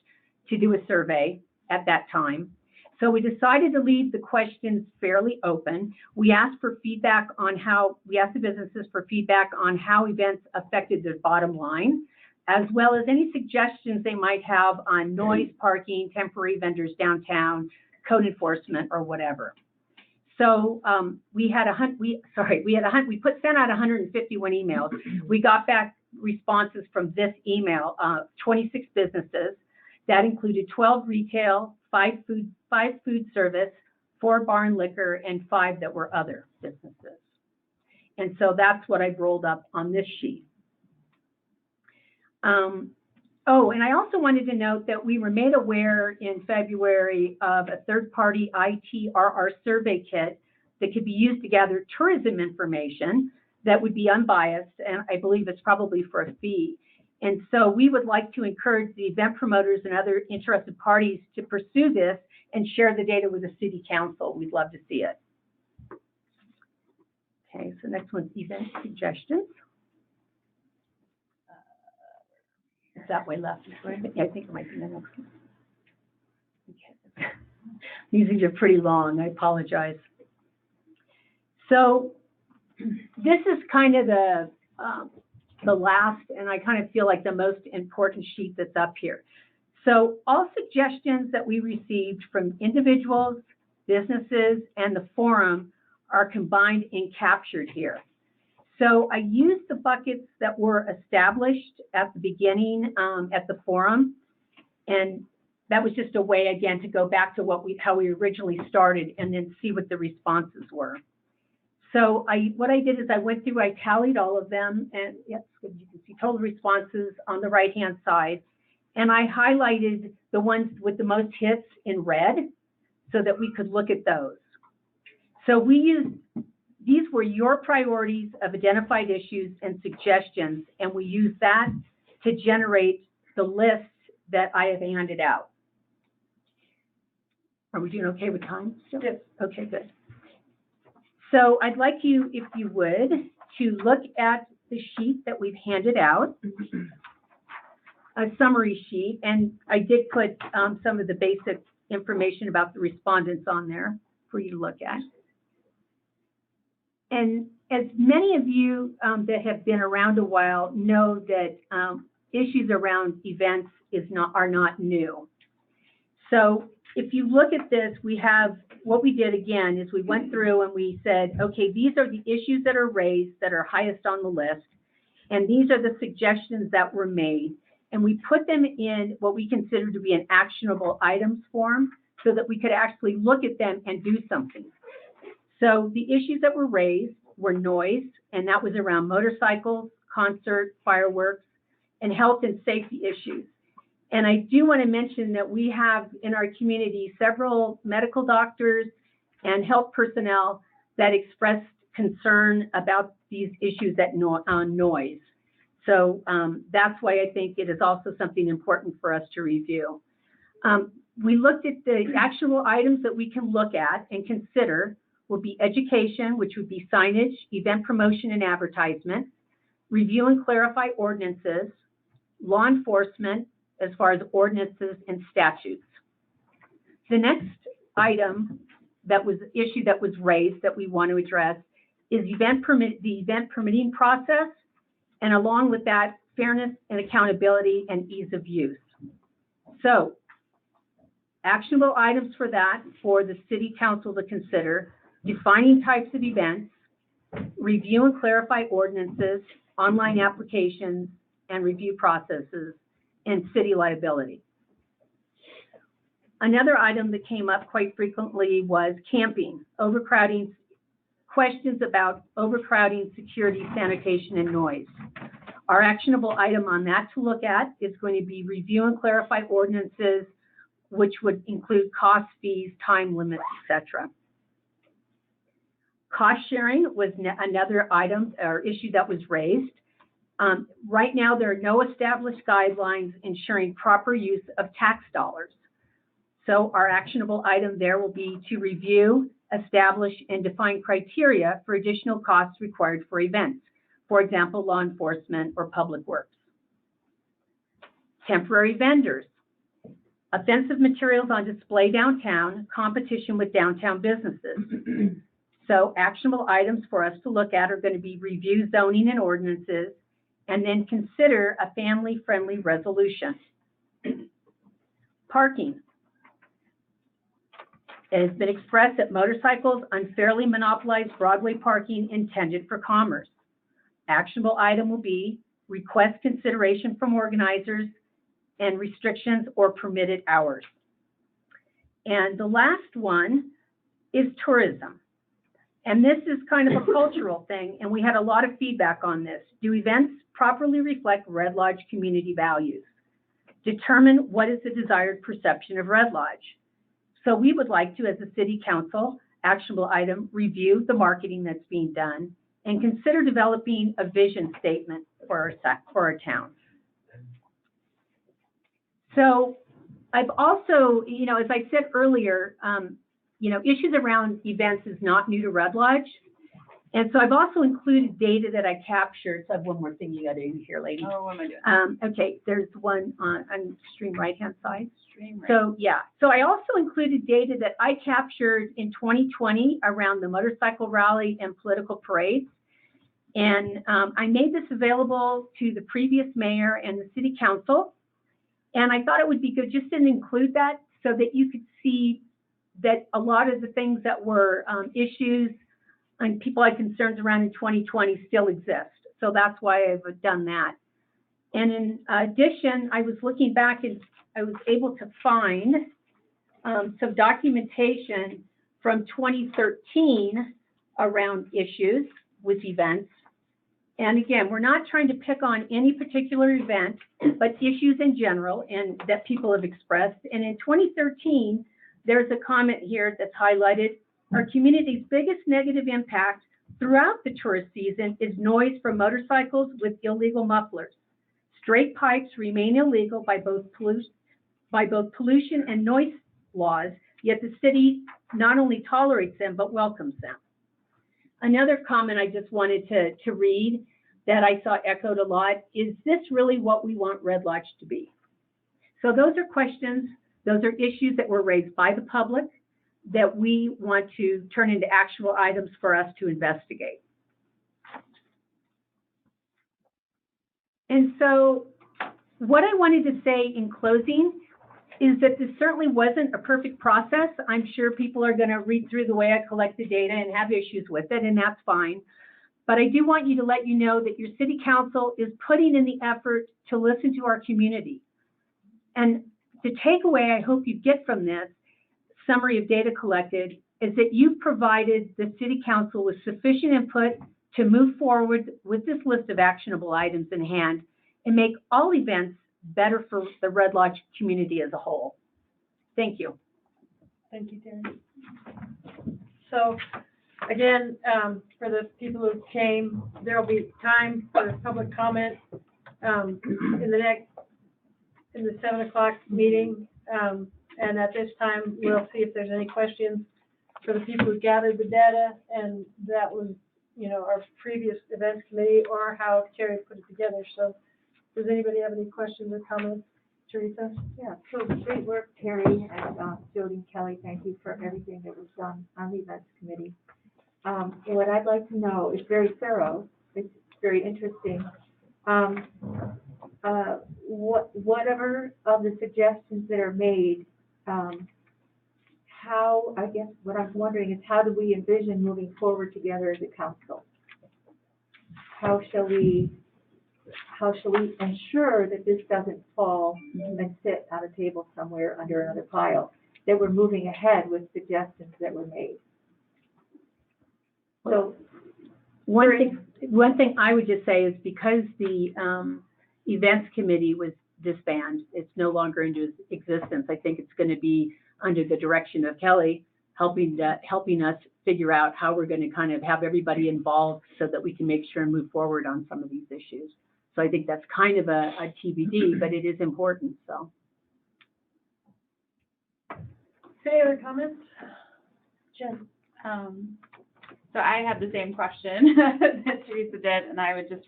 to do a survey at that time. So we decided to leave the questions fairly open. We asked for feedback on we asked the businesses for feedback on how events affected their bottom line, as well as any suggestions they might have on noise, parking, temporary vendors downtown, code enforcement, or whatever. So we sent out 151 emails. We got back responses from this email, 26 businesses. That included 12 retail, 5 food service, 4 bar and liquor, and 5 that were other businesses. And so that's what I rolled up on this sheet. And I also wanted to note that we were made aware in February of a third-party ITRR survey kit that could be used to gather tourism information that would be unbiased, and I believe it's probably for a fee. And so we would like to encourage the event promoters and other interested parties to pursue this and share the data with the city council. We'd love to see it. Okay, so next one's event suggestions. It's that way left. Yeah, I think it might be the next one. Okay. These are pretty long, I apologize. So this is kind of the last, and I kind of feel like the most important sheet that's up here. So all suggestions that we received from individuals, businesses, and the forum are combined and captured here. So I used the buckets that were established at the beginning at the forum, and that was just a way, again, to go back to how we originally started and then see what the responses were. So what I did is I went through, I tallied all of them, and yes, you can see total responses on the right-hand side, and I highlighted the ones with the most hits in red so that we could look at those. So these were your priorities of identified issues and suggestions, and we used that to generate the list that I have handed out. Are we doing okay with time still? Yes. Okay, good. So I'd like you, if you would, to look at the sheet that we've handed out, a summary sheet, and I did put some of the basic information about the respondents on there for you to look at. And as many of you that have been around a while know that issues around events are not new. So if you look at this, we have, what we did again is we went through and we said, okay, these are the issues that are raised that are highest on the list, and these are the suggestions that were made, and we put them in what we consider to be an actionable items form so that we could actually look at them and do something. So the issues that were raised were noise, and that was around motorcycles, concerts, fireworks, and health and safety issues. And I do want to mention that we have in our community several medical doctors and health personnel that expressed concern about these issues on noise. So that's why I think it is also something important for us to review. We looked at the actual items that we can look at and consider will be education, which would be signage, event promotion and advertisement, review and clarify ordinances, law enforcement, as far as ordinances and statutes. The next item issue that was raised that we want to address is the event permitting process, and along with that, fairness and accountability and ease of use. So, actionable items for that for the City Council to consider: defining types of events, review and clarify ordinances, online applications and review processes, and city liability. Another item that came up quite frequently was camping, overcrowding, questions about overcrowding, security, sanitation, and noise. Our actionable item on that to look at is going to be review and clarify ordinances, which would include cost, fees, time limits, etc. Cost sharing was another item or issue that was raised. Right now, there are no established guidelines ensuring proper use of tax dollars. So our actionable item there will be to review, establish, and define criteria for additional costs required for events. For example, law enforcement or public works. Temporary vendors. Offensive materials on display downtown, competition with downtown businesses. So actionable items for us to look at are going to be review zoning and ordinances, and then consider a family-friendly resolution. Parking. It has been expressed that motorcycles unfairly monopolize Broadway parking intended for commerce. Actionable item will be request consideration from organizers and restrictions or permitted hours. And the last one is tourism. And this is kind of a cultural thing, and we had a lot of feedback on this. Do events properly reflect Red Lodge community values? Determine what is the desired perception of Red Lodge. So we would like to, as a city council, actionable item, review the marketing that's being done and consider developing a vision statement for our town. So I've also, as I said earlier, issues around events is not new to Red Lodge. And so I've also included data that I captured. So I have one more thing you got to do here, lady. Oh, what am I doing? Okay, there's one on extreme right-hand side. Extreme right. So yeah, so I also included data that I captured in 2020 around the motorcycle rally and political parades. And I made this available to the previous mayor and the city council. And I thought it would be good just to include that so that you could see that a lot of the things that were issues and people had concerns around in 2020 still exist. So that's why I've done that. And in addition, I was looking back and I was able to find some documentation from 2013 around issues with events. And again, we're not trying to pick on any particular event, but issues in general and that people have expressed. And in 2013, there's a comment here that's highlighted. Our community's biggest negative impact throughout the tourist season is noise from motorcycles with illegal mufflers. Straight pipes remain illegal by both pollution and noise laws, yet the city not only tolerates them, but welcomes them. Another comment I just wanted to read that I saw echoed a lot is this really what we want Red Lodge to be? So those are questions, those are issues that were raised by the public that we want to turn into actual items for us to investigate. And so what I wanted to say in closing is that this certainly wasn't a perfect process. I'm sure people are going to read through the way I collect the data and have issues with it, and that's fine. But I do want you to let you know that your city council is putting in the effort to listen to our community. And the takeaway I hope you get from this summary of data collected is that you've provided the city council with sufficient input to move forward with this list of actionable items in hand and make all events better for the Red Lodge community as a whole. Thank you. Thank you, Terry. So, again, for the people who came, there will be time for public comment in the 7 o'clock meeting. And at this time, we'll see if there's any questions for the people who gathered the data, and that was, you know, our previous events committee or how Terry put it together. So, does anybody have any questions or comments? Teresa? Yeah, so great work, Terry and Jody and Kelly. Thank you for everything that was done on the events committee. What I'd like to know is very thorough. It's very interesting. Whatever of the suggestions that are made, how, I guess what I'm wondering is how do we envision moving forward together as a council? How shall we ensure that this doesn't fall and sit on a table somewhere under another pile, that we're moving ahead with suggestions that were made? So one thing I would just say is because the events committee was disbanded, it's no longer into existence. I think it's going to be under the direction of Kelly, helping us figure out how we're going to kind of have everybody involved so that we can make sure and move forward on some of these issues. So I think that's kind of a TBD, but it is important, so. Any other comments? Jen? So I had the same question that Teresa did, and I would just,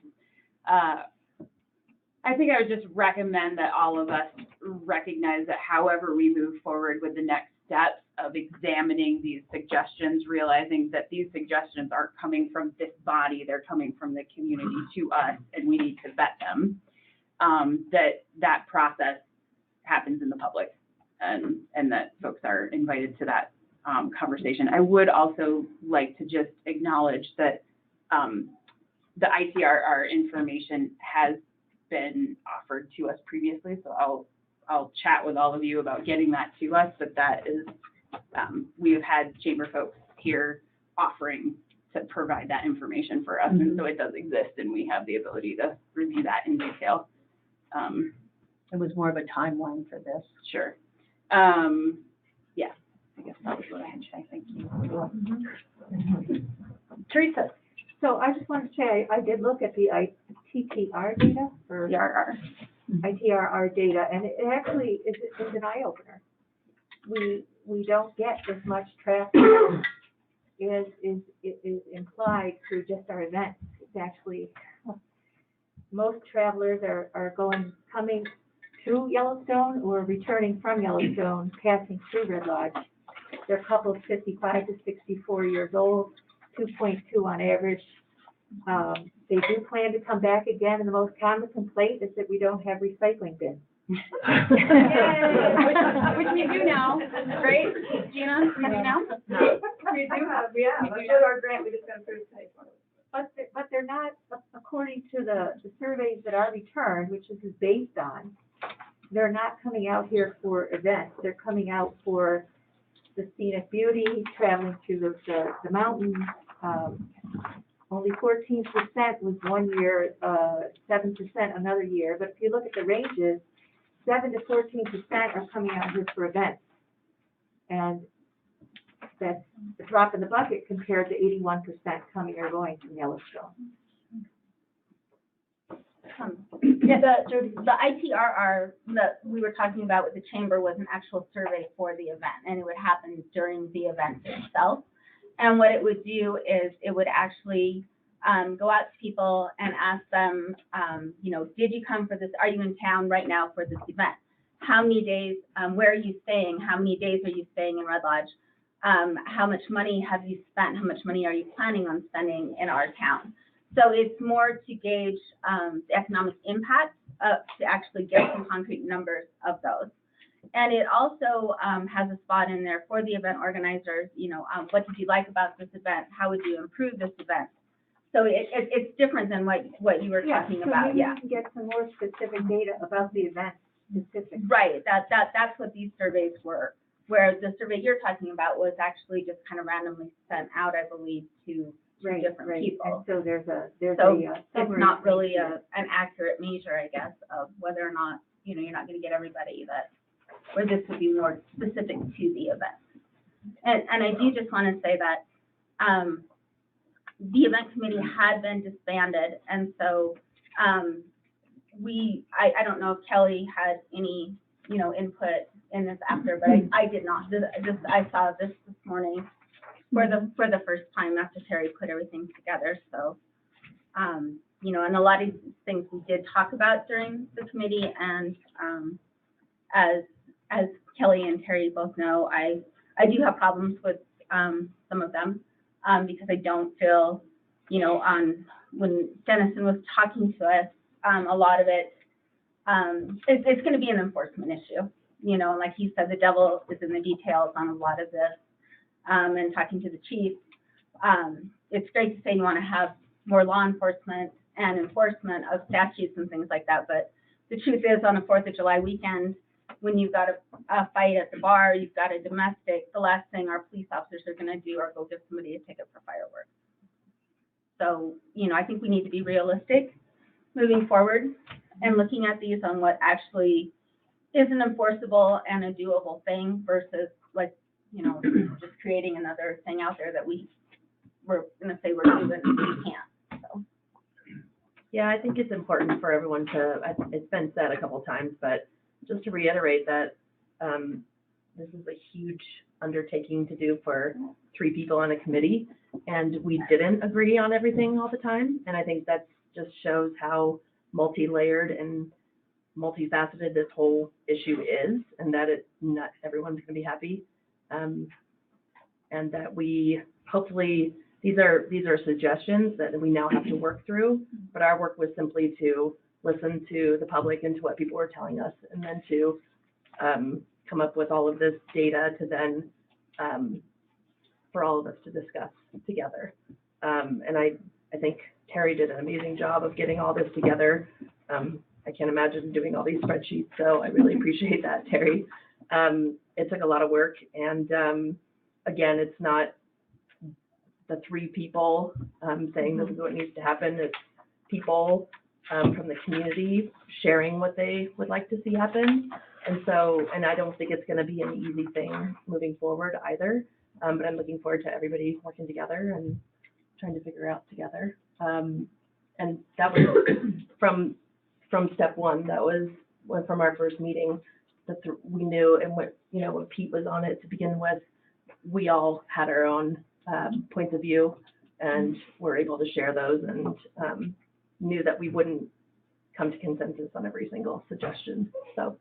I think I would just recommend that all of us recognize that however we move forward with the next steps of examining these suggestions, realizing that these suggestions aren't coming from this body, they're coming from the community to us, and we need to vet them, that process happens in the public, and that folks are invited to that conversation. I would also like to just acknowledge that the ITRR information has been offered to us previously, so I'll chat with all of you about getting that to us, but that is, we have had chamber folks here offering to provide that information for us, and so it does exist, and we have the ability to review that in detail. It was more of a timeline for this. Sure. Yeah, I guess that was what I had to say. Thank you. Teresa? So I just want to say, I did look at the ITRR data, or ITRR data, and it actually is an eye-opener. We don't get as much traffic as is implied through just our events. It's actually, most travelers are coming to Yellowstone or returning from Yellowstone, passing through Red Lodge. They're couples 55 to 64 years old, 2.2 on average. They do plan to come back again, and the most common complaint is that we don't have recycling bins. which we do now, right? Gina, we do now? We do have, yeah, that's what our grant, we just got approved today. But they're not, according to the surveys that are returned, which this is based on, they're not coming out here for events. They're coming out for the scenic beauty, traveling through the mountains. Only 14% was one year, 7% another year. But if you look at the ranges, 7 to 14% are coming out here for events. And that's a drop in the bucket compared to 81% coming or going from Yellowstone. The ITRR that we were talking about with the chamber was an actual survey for the event, and it would happen during the event itself. And what it would do is it would actually go out to people and ask them, you know, did you come for this? Are you in town right now for this event? How many days, where are you staying? How many days are you staying in Red Lodge? How much money have you spent? How much money are you planning on spending in our town? So it's more to gauge the economic impact to actually get some concrete numbers of those. And it also has a spot in there for the event organizers, what did you like about this event? How would you improve this event? So it's different than what you were talking about, So maybe we can get some more specific data about the event specific. Right, that's what these surveys were. Where the survey you're talking about was actually just kind of randomly sent out, I believe, to different people. And so there's So a it's not really an accurate measure, I guess, of whether or not, you're not gonna get everybody where this would be more specific to the event. And I do just wanna say that, the event committee had been disbanded, and so, I don't know if Kelly had any, input in this after, but I did not. I saw this morning for the first time after Terry put everything together, so, and a lot of things we did talk about during the committee, and, as Kelly and Terry both know, I do have problems with, some of them, because I don't feel, when Dennison was talking to us, a lot of it, it's going to be an enforcement issue, and like he said, the devil is in the details on a lot of this, and talking to the chief, it's great to say you want to have more law enforcement and enforcement of statutes and things like that, but the truth is on a 4th of July weekend, when you've got a fight at the bar, you've got a domestic, the last thing our police officers are going to do are go give somebody a ticket for fireworks. So, I think we need to be realistic moving forward and looking at these on what actually is an enforceable and a doable thing versus just creating another thing out there that we're going to say we're doing and we can't. So. Yeah, I think it's important for everyone it's been said a couple times, but just to reiterate that this is a huge undertaking to do for 3 people on a committee, and we didn't agree on everything all the time, and I think that just shows how multi-layered and multifaceted this whole issue is, and that not everyone's going to be happy, and that we hopefully these are suggestions that we now have to work through, but our work was simply to listen to the public and to what people were telling us, and then to come up with all of this data to then for all of us to discuss together. And I think Terry did an amazing job of getting all this together. I can't imagine doing all these spreadsheets, so I really appreciate that, Terry. It took a lot of work, and again, it's not the 3 people saying this is what needs to happen. It's people from the community sharing what they would like to see happen. And I don't think it's going to be an easy thing moving forward either. But I'm looking forward to everybody working together and trying to figure out together. And that was from step 1. That was from our first meeting. We knew, and when Pete was on it to begin with, we all had our own points of view, and were able to share those, and knew that we wouldn't come to consensus on every single suggestion. So.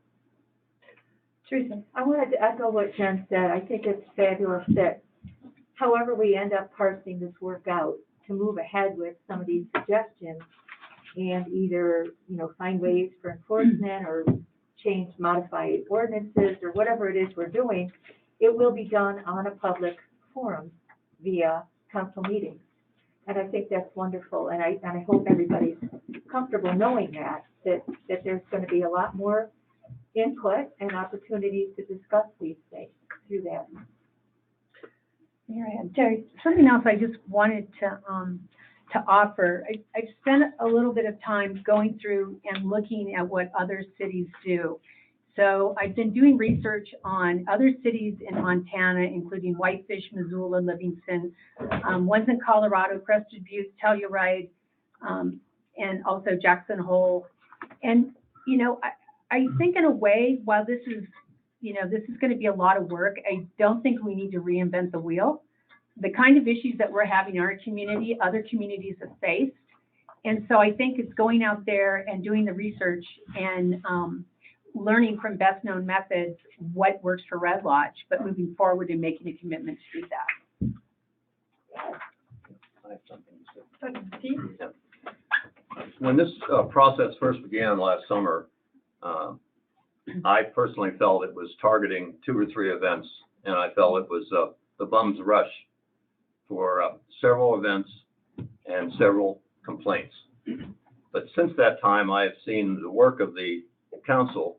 Teresa, I wanted to echo what Jen said. I think it's fabulous that however we end up parsing this work out to move ahead with some of these suggestions and either, find ways for enforcement or modify ordinances or whatever it is we're doing, it will be done on a public forum via council meetings. And I think that's wonderful. And I hope everybody's comfortable knowing that there's going to be a lot more input and opportunities to discuss these things through that. Here I am. Terry, something else I just wanted to offer. I've spent a little bit of time going through and looking at what other cities do. So I've been doing research on other cities in Montana, including Whitefish, Missoula, Livingston, ones in Colorado, Crested Butte, Telluride, and also Jackson Hole. And, I think in a way, while this is going to be a lot of work, I don't think we need to reinvent the wheel. The kind of issues that we're having in our community, other communities have faced. And so I think it's going out there and doing the research and learning from best known methods what works for Red Lodge, but moving forward and making a commitment to do that. I something. Pete? When this process first began last summer, I personally felt it was targeting 2 or 3 events, and I felt it was the bum's rush for several events and several complaints. But since that time, I have seen the work of the council,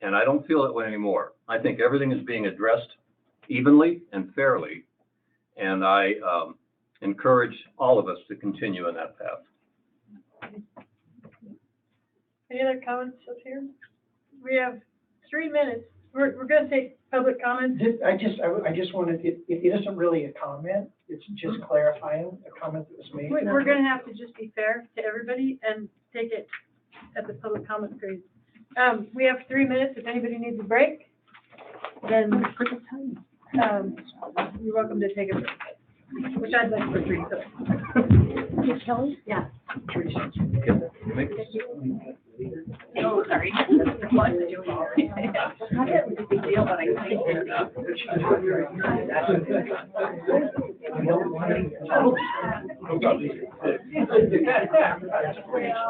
and I don't feel that way anymore. I think everything is being addressed evenly and fairly, and I encourage all of us to continue in that path. Any other comments up here? We have 3 minutes. We're gonna take public comments. I just wanted, it isn't really a comment, it's just clarifying a comment that was made. We're gonna have to just be fair to everybody and take it at the public comment period. We have 3 minutes. If anybody needs a break, then, you're welcome to take a break, which I'd like for 3, so. Hey, Kelly? Yeah. Oh, sorry. What? Not that it was a big deal, but I think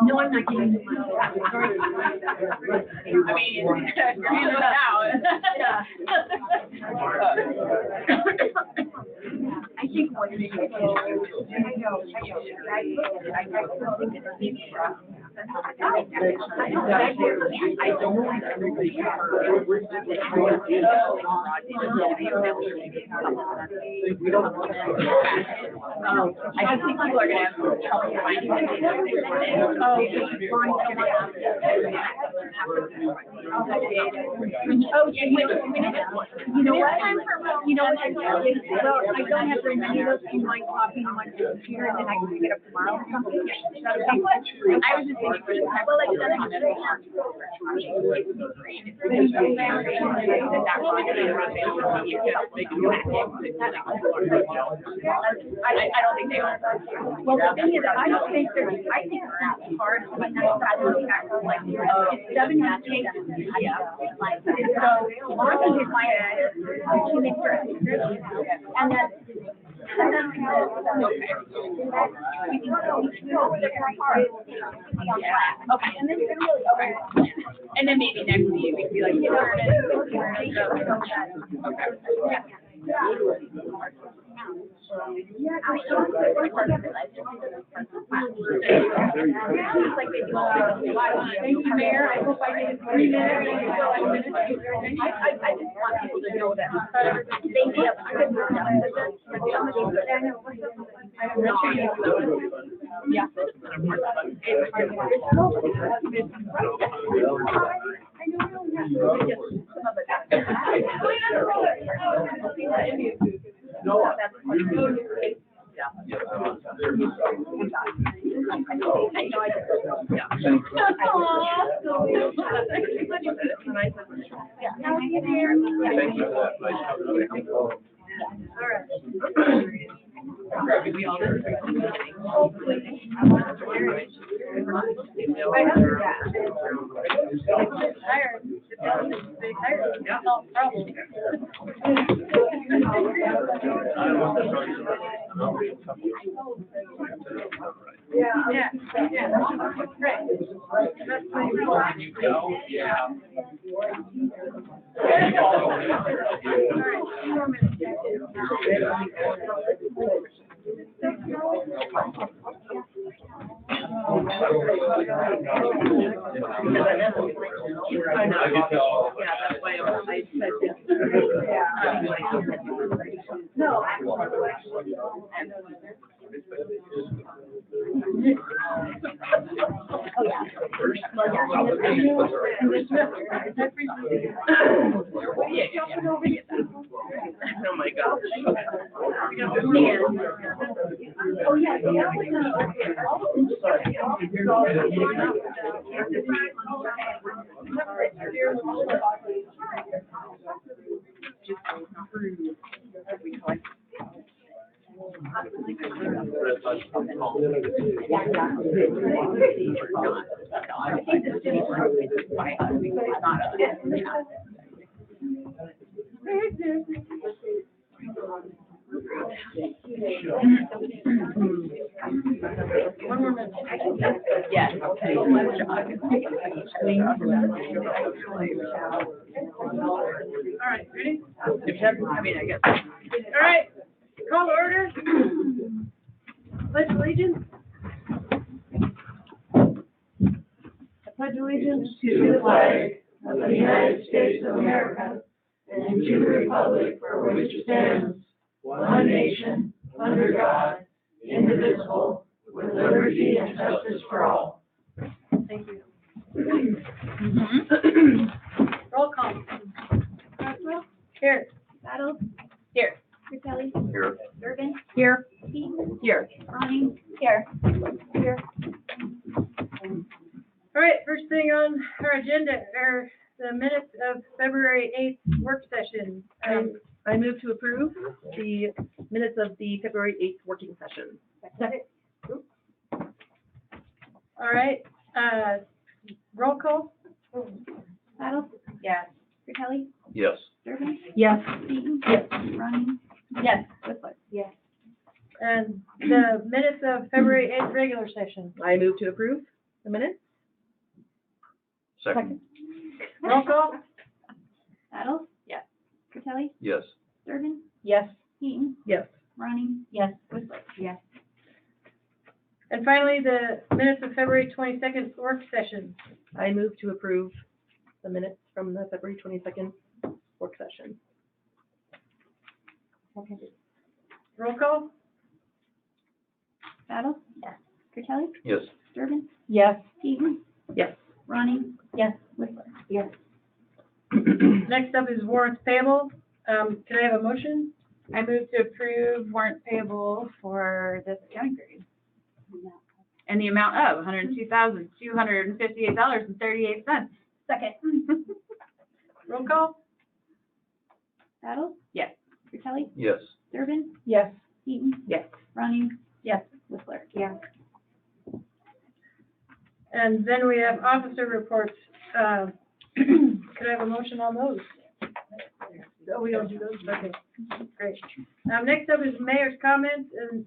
no, I'm not getting the money. I mean, you know now. I think what it is, I don't like everybody. I think people are gonna have trouble finding you know what? Well, I don't have very many of those. Do you mind copying on my computer and then I can pick it up tomorrow or something? Is that okay? I was just thinking, well, like, I don't think they are. Well, the thing is, I don't think they're, I think that's hard, but not like, it's 7 cases. So, one thing is my, to make sure, and then, okay, and then maybe next week we can be like, Thank you, Mayor. I hope I did 3 minutes. I just want people to know that they have yeah. Oh my gosh. Oh yeah. One more minute. Yes. All right, ready? I mean, I guess. All right, call to order. Pledge allegiance. I pledge allegiance to the flag of the United States of America and to the republic for which it stands, one nation, under God, indivisible, with liberty and justice for all. Thank you. Roll call. Roswell, Here. Battle, Here. Fratelli, Here. Durbin, Here. Keaton, Here. Ronnie, here. Here. All right, first thing on our agenda are the minutes of February 8th work session. I move to approve the minutes of the February 8th working session. All right, roll call. Battle, Yes. Fratelli, Yes. Durbin, Yes. Keaton, Ronnie, Yes. Whistler. Yes. And the minutes of February 8th regular session. I move to approve the minutes. Second. Roll call. Battle, Yes. Fratelli, Yes. Durbin, Yes. Keaton, Yes. Ronnie, Yes. Whistler. Yes. And finally, the minutes of February 22nd work session. I move to approve the minutes from the February 22nd work session. Roll call. Battle, yes. Fratelli, Yes. Durbin, Yes. Keaton, Yes. Ronnie, yes. Whistler. Yes. Next up is warrants payable. Can I have a motion? I move to approve warrant payable for this accounting period. And the amount of $102,258.38. Second. Roll call. Battle, Yes. Fratelli, Yes. Durbin, Yes. Keaton, Yes. Ronnie, Yes. Whistler. Yes. And then we have officer reports. Could I have a motion on those? Oh, we don't do those? Okay, great. Next up is mayor's comments, and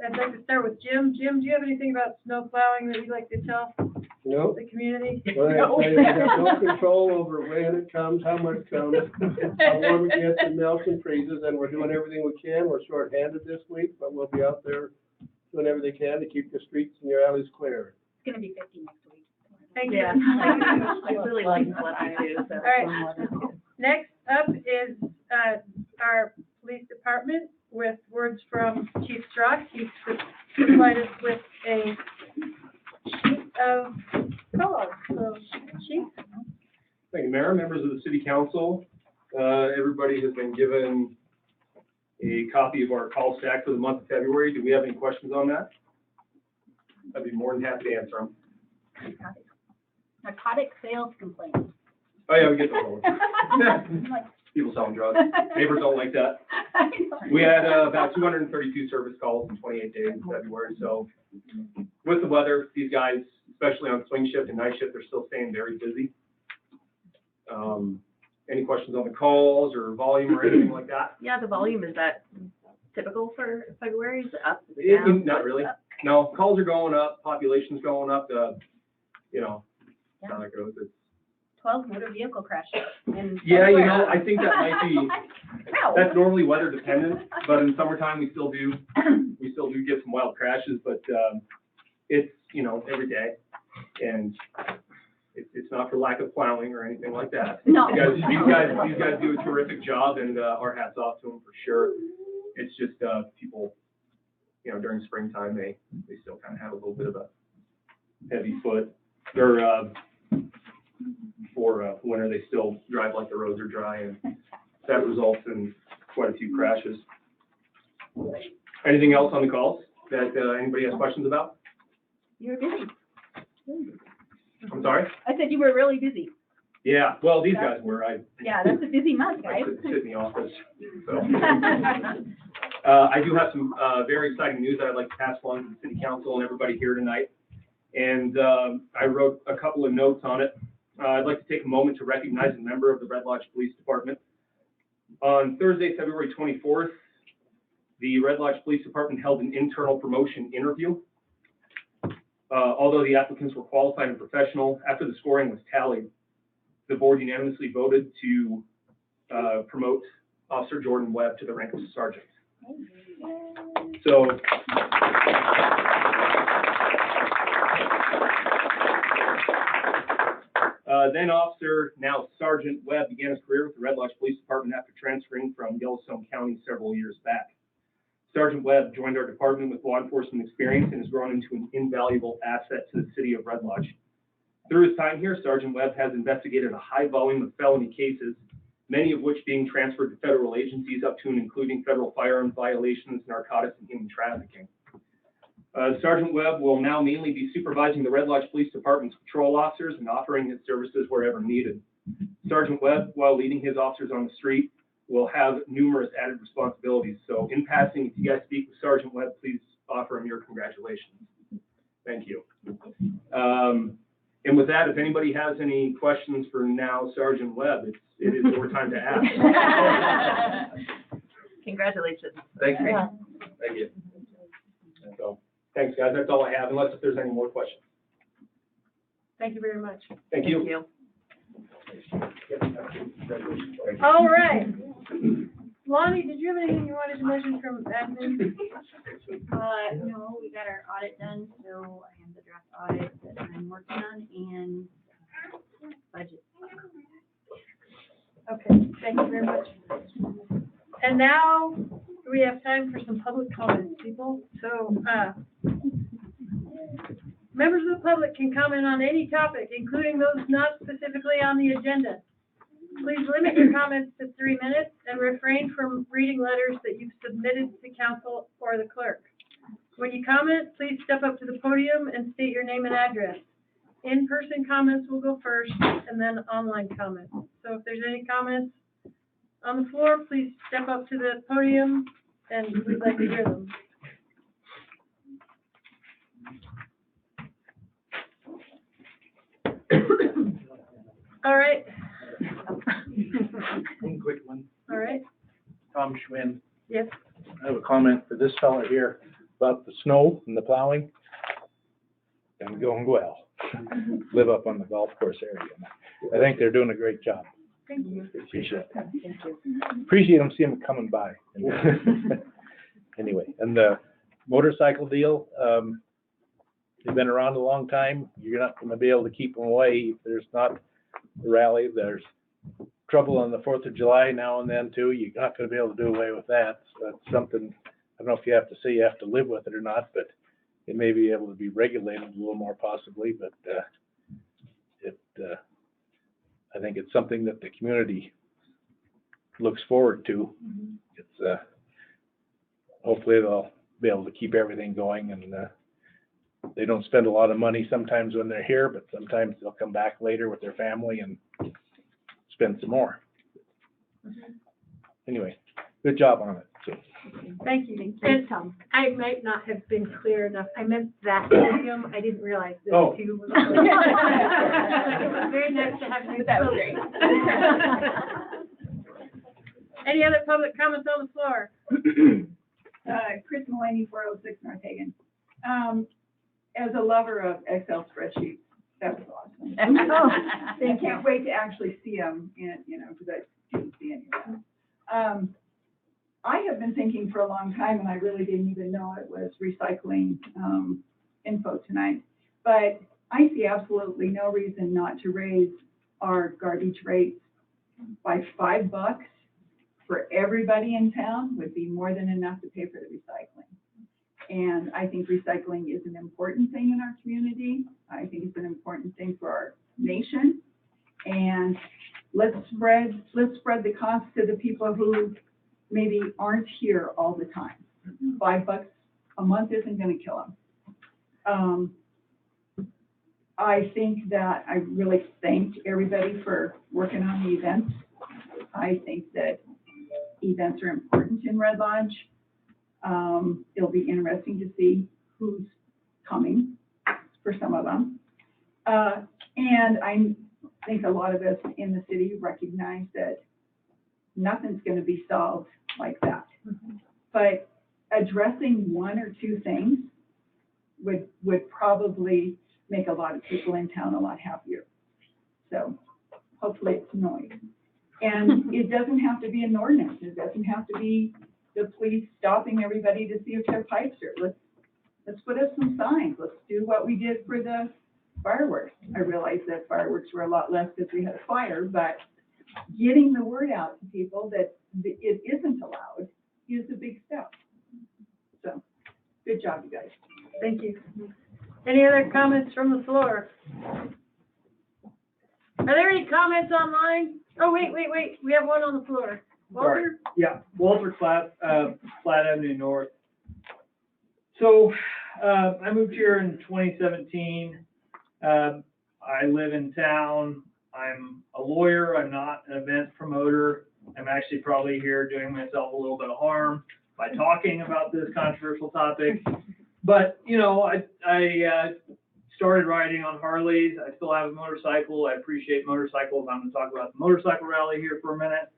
I'd like to start with Jim. Jim, do you have anything about snow plowing that you'd like to tell No? the community? Well, I tell you, we have no control over when it comes, how much comes, how warm it gets and melts and freezes, and we're doing everything we can. We're short-handed this week, but we'll be out there doing everything they can to keep the streets and your alleys clear. It's gonna be 50 next week. Thank you. Yeah. I really like what I do, so. All right. Next up is our police department with words from Chief Strock. He's provided us with a sheet of calls. So, Chief? Thank you, Mayor, members of the City Council. Everybody has been given a copy of our call stack for the month of February. Do we have any questions on that? I'd be more than happy to answer them. Narcotic sales complaints. Oh, yeah, we get those all the time. People selling drugs. Neighbors don't like that. We had about 232 service calls in 28 days in February. So with the weather, these guys, especially on swing shift and night shift, they're still staying very busy. Any questions on the calls or volume or anything like that? Yeah, the volume, is that typical for February? Is it up? Is it down? Not really. No, calls are going up, population's going up, you know, that's how it goes. It's, 12 motor vehicle crashes in yeah, you February. know, I think that might be, that's normally weather dependent, but in summertime, we still do get some wild crashes, but, it's, you know, every day. And it's not for lack of plowing or anything like that. No. These guys do a terrific job, and, our hats off to them for sure. It's just, people, you know, during springtime, they still kind of have a little bit of a heavy foot. Or, for winter, they still drive like the roads are dry, and that results in quite a few crashes. Anything else on the calls that anybody has questions about? You were busy. I'm sorry? I said you were really busy. Yeah, well, these guys were. Yeah, that's a busy month, I guys. couldn't sit in the office. So. I do have some very exciting news that I'd like to pass along to the City Council and everybody here tonight. And I wrote a couple of notes on it. I'd like to take a moment to recognize a member of the Red Lodge Police Department. On Thursday, February 24th, The Red Lodge Police Department held an internal promotion interview. Although the applicants were qualified and professional, after the scoring was tallied, the board unanimously voted to promote Officer Jordan Webb to the rank of sergeant. So, then Officer, now Sergeant Webb, began his career with the Red Lodge Police Department after transferring from Yellowstone County several years back. Sergeant Webb joined our department with law enforcement experience and has grown into an invaluable asset to the city of Red Lodge. Through his time here, Sergeant Webb has investigated a high volume of felony cases, many of which being transferred to federal agencies up to and including federal firearms violations, narcotics, and human trafficking. Sergeant Webb will now mainly be supervising the Red Lodge Police Department's patrol officers and offering his services wherever needed. Sergeant Webb, while leading his officers on the street, will have numerous added responsibilities. So in passing, if you guys speak with Sergeant Webb, please offer him your congratulations. Thank you. And with that, if anybody has any questions for now Sergeant Webb, it is your time to ask. Congratulations. Thank you. Thank you. So, thanks, guys. That's all I have, unless if there's any more questions. Thank you very much. Thank you. All right. Lonnie, did you have anything you wanted to mention from admin? No, we got our audit done, so I have the draft audit that I'm working on and budget. Okay, thank you very much. And now we have time for some public comments, people. So, members of the public can comment on any topic, including those not specifically on the agenda. Please limit your comments to 3 minutes and refrain from reading letters that you've submitted to council or the clerk. When you comment, please step up to the podium and state your name and address. In-person comments will go first and then online comments. So if there's any comments on the floor, please step up to the podium and we'd like to hear them. All right. One quick one. All right. Tom Schwinn. Yes. I have a comment for this fella here about the snow and the plowing. And going well. Live up on the golf course area. I think they're doing a great job. Thank you. Appreciate it. Appreciate them seeing them coming by. Anyway, and the motorcycle deal, they've been around a long time. You're not going to be able to keep them away. If there's not a rally, there's trouble on the 4th of July now and then too. You're not going to be able to do away with that. So that's something, I don't know if you have to say you have to live with it or not, but it may be able to be regulated a little more possibly, but I think it's something that the community looks forward to. It's hopefully they'll be able to keep everything going, and they don't spend a lot of money sometimes when they're here, but sometimes they'll come back later with their family and spend some more. Anyway, good job on it. So. Thank you. And I might not have been clear enough. I meant that podium. I didn't realize this too. Was it was very nice to have you. That was great. Any other public comments on the floor? Chris Mulaney, 406 North Hagen. As a lover of Excel spreadsheets, that was awesome. I can't wait to actually see them, because I didn't see any of them. I have been thinking for a long time, and I really didn't even know it was recycling info tonight, but I see absolutely no reason not to raise our garbage rates by $5 for everybody in town would be more than enough to pay for the recycling. And I think recycling is an important thing in our community. I think it's an important thing for our nation. And let's spread the cost to the people who maybe aren't here all the time. $5 a month isn't going to kill them. I think that I really thank everybody for working on the events. I think that events are important in Red Lodge. It'll be interesting to see who's coming for some of them. And I think a lot of us in the city recognize that nothing's going to be solved like that. But addressing one or two things would probably make a lot of people in town a lot happier. So hopefully it's noise. And it doesn't have to be an ordinance. It doesn't have to be the police stopping everybody to see if their pipes are. Let's put up some signs. Let's do what we did for the fireworks. I realize that fireworks were a lot less because we had a fire, but getting the word out to people that it isn't allowed is a big step. So, good job, you guys. Thank you. Any other comments from the floor? Are there any comments online? Oh, wait, we have one on the floor. Walter? Yeah, Walter Flat Avenue North. So, I moved here in 2017. I live in town. I'm a lawyer. I'm not an event promoter. I'm actually probably here doing myself a little bit of harm by talking about this controversial topic. But, you know, I started riding on Harleys. I still have a motorcycle. I appreciate motorcycles. I'm going to talk about the motorcycle rally here for a minute.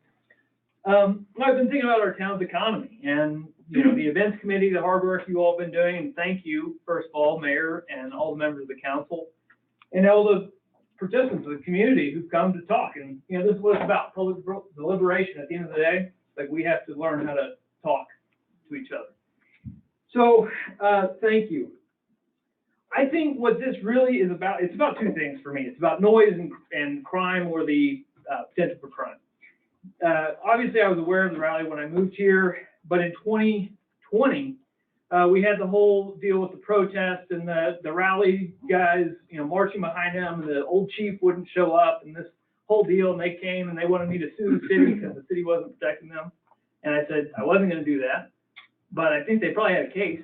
I've been thinking about our town's economy and, you know, the events committee, the hard work you all been doing. And thank you, first of all, Mayor, and all the members of the council, and all the participants of the community who've come to talk. And, you know, this is what it's about, public deliberation. At the end of the day, like, we have to learn how to talk to each other. So, thank you. I think what this really is about, it's about two things for me. It's about noise and crime, or the potential for crime. Obviously, I was aware of the rally when I moved here, but in 2020, we had the whole deal with the protest and the rally guys, you know, marching behind him, and the old chief wouldn't show up, and this whole deal, and they came and they wanted me to sue the city because the city wasn't protecting them. And I said I wasn't going to do that, but I think they probably had a case.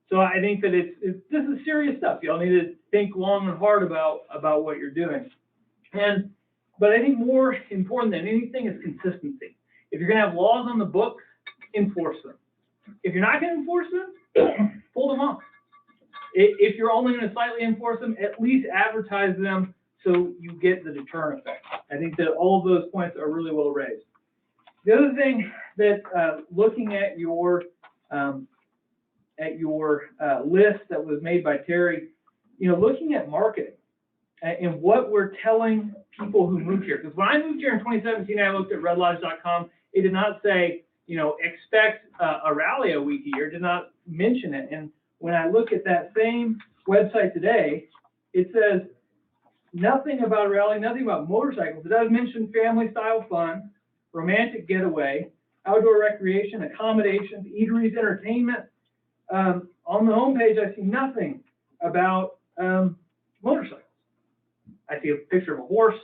So I think that this is serious stuff. Y'all need to think long and hard about what you're doing. But I think more important than anything is consistency. If you're going to have laws on the books, enforce them. If you're not going to enforce them, pull them off. If you're only going to slightly enforce them, at least advertise them so you get the deterrent effect. I think that all of those points are really well raised. The other thing that looking at your list that was made by Terry, you know, looking at marketing and what we're telling people who moved here. Because when I moved here in 2017, I looked at redlodge.com. It did not say, you know, expect a rally a week a year. It did not mention it. And when I look at that same website today, it says nothing about a rally, nothing about motorcycles. It does mention family style fun, romantic getaway, outdoor recreation, accommodations, eateries, entertainment. On the homepage, I see nothing about motorcycles. I see a picture of a horse.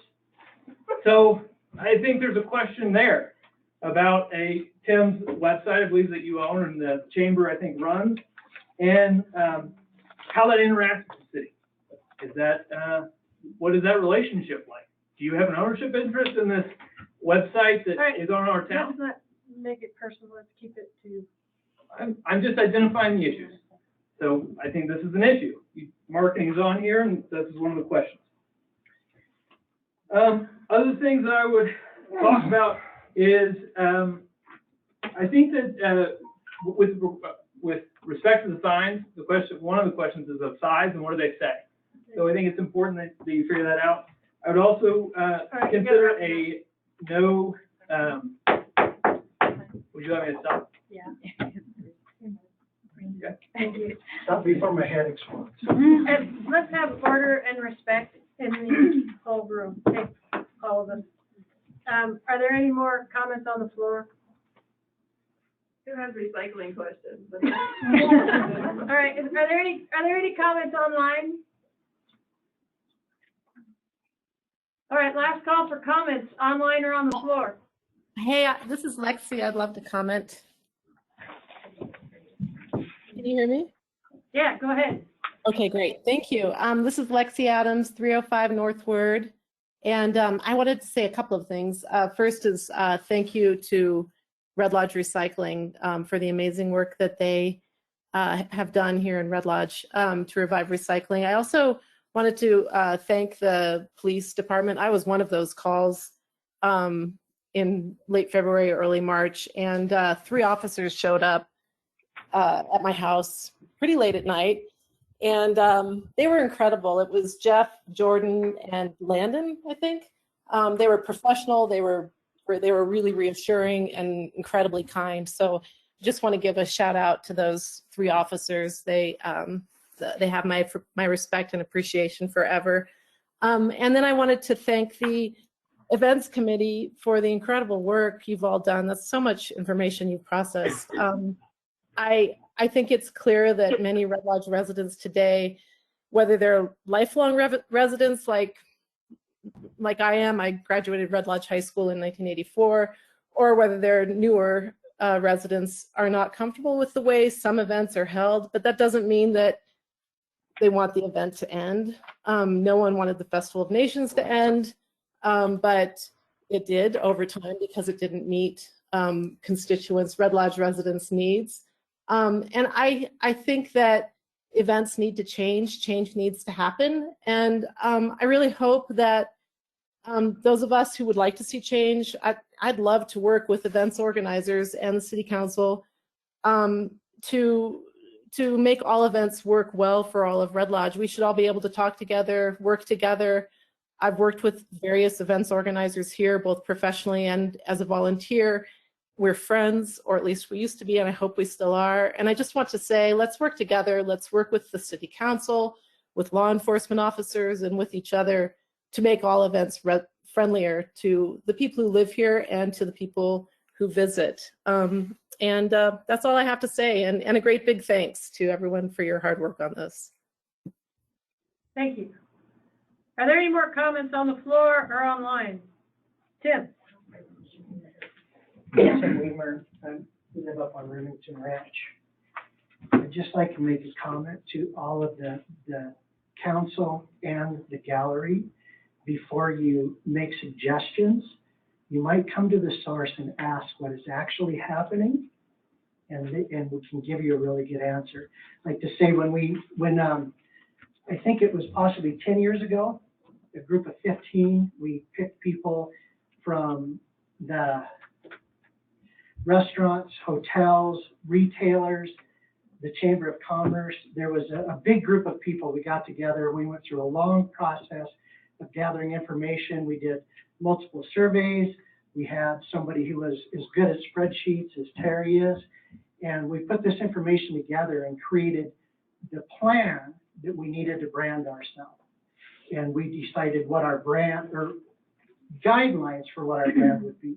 So I think there's a question there about Tim's website, I believe, that you own and the chamber, I think, runs, and how that interacts with the city. Is that, what is that relationship like? Do you have an ownership interest in this website that is on our town? Let's not make it personal. Let's keep it to. I'm just identifying the issues. So I think this is an issue. Marketing is on here, and this is one of the questions. Other things that I would talk about is I think that with respect to the signs, one of the questions is of size and what do they say. So I think it's important that you figure that out. I would also consider a no. Would you like me to stop? Yeah. Okay. Thank you. Stop before my head explodes. And let's have order and respect in the whole room. Take all of us. Are there any more comments on the floor? Who has recycling questions? All right. Are there any comments online? All right. Last call for comments, online or on the floor. Hey, this is Lexi. I'd love to comment. Can you hear me? Yeah, go ahead. Okay, great. Thank you. This is Lexi Adams, 305 Northward. And I wanted to say a couple of things. First is thank you to Red Lodge Recycling for the amazing work that they have done here in Red Lodge to revive recycling. I also wanted to thank the police department. I was one of those calls in late February, early March, and 3 officers showed up at my house pretty late at night, and they were incredible. It was Jeff, Jordan, and Landon, I think. They were professional. They were really reassuring and incredibly kind. So just want to give a shout out to those 3 officers. They have my respect and appreciation forever. And then I wanted to thank the events committee for the incredible work you've all done. That's so much information you've processed. I think it's clear that many Red Lodge residents today, whether they're lifelong residents like I am, I graduated Red Lodge High School in 1984, or whether they're newer residents, are not comfortable with the way some events are held, but that doesn't mean that they want the event to end. No one wanted the Festival of Nations to end, but it did over time because it didn't meet constituents, Red Lodge residents' needs. And I think that events need to change needs to happen. And I really hope that those of us who would like to see change, I'd love to work with events organizers and the City Council to make all events work well for all of Red Lodge. We should all be able to talk together, work together. I've worked with various events organizers here, both professionally and as a volunteer. We're friends, or at least we used to be, and I hope we still are. And I just want to say, let's work together. Let's work with the City Council, with law enforcement officers, and with each other to make all events friendlier to the people who live here and to the people who visit. And that's all I have to say. And a great big thanks to everyone for your hard work on this. Thank you. Are there any more comments on the floor or online? Tim? Tim Weimer, I live up on Remington Ranch. I'd just like to make a comment to all of the council and the gallery. Before you make suggestions, you might come to the source and ask what is actually happening, and we can give you a really good answer. Like to say when I think it was possibly 10 years ago, a group of 15, we picked people from the restaurants, hotels, retailers, the Chamber of Commerce. There was a big group of people. We got together. We went through a long process of gathering information. We did multiple surveys. We had somebody who was as good at spreadsheets as Terry is. And we put this information together and created the plan that we needed to brand ourselves. And we decided what our brand, or guidelines for what our brand would be.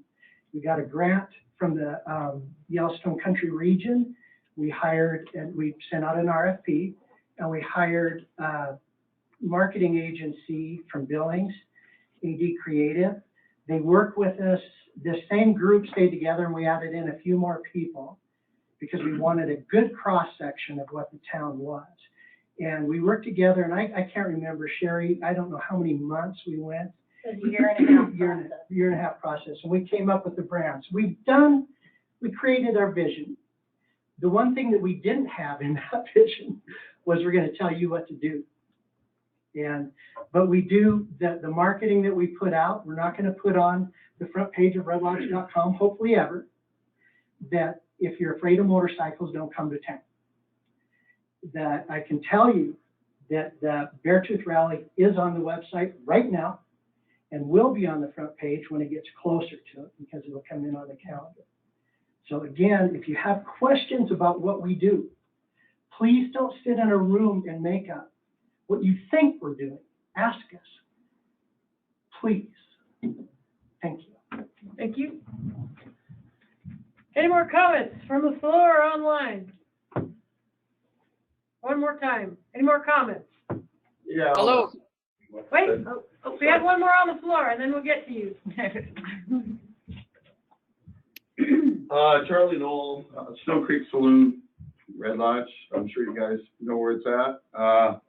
We got a grant from the Yellowstone Country region. We hired, and we sent out an RFP, and we hired a marketing agency from Billings, AD Creative. They worked with us. The same group stayed together, and we added in a few more people because we wanted a good cross-section of what the town was. And we worked together, and I can't remember, Sherry, I don't know how many months we went. It was a year and a half process. Year and a half process, and we came up with the brands. We created our vision. The one thing that we didn't have in that vision was we're going to tell you what to do. But we do the marketing that we put out. We're not going to put on the front page of redlodge.com, hopefully ever, that if you're afraid of motorcycles, don't come to town. That I can tell you that the Beartooth Rally is on the website right now and will be on the front page when it gets closer to it, because it will come in on the calendar. So again, if you have questions about what we do, please don't sit in a room and make up what you think we're doing. Ask us, please. Thank you. Thank you. Any more comments from the floor or online? One more time. Any more comments? Yeah. Hello. Wait, we have one more on the floor, and then we'll get to you. Charlie Knoll, Snow Creek Saloon, Red Lodge. I'm sure you guys know where it's at.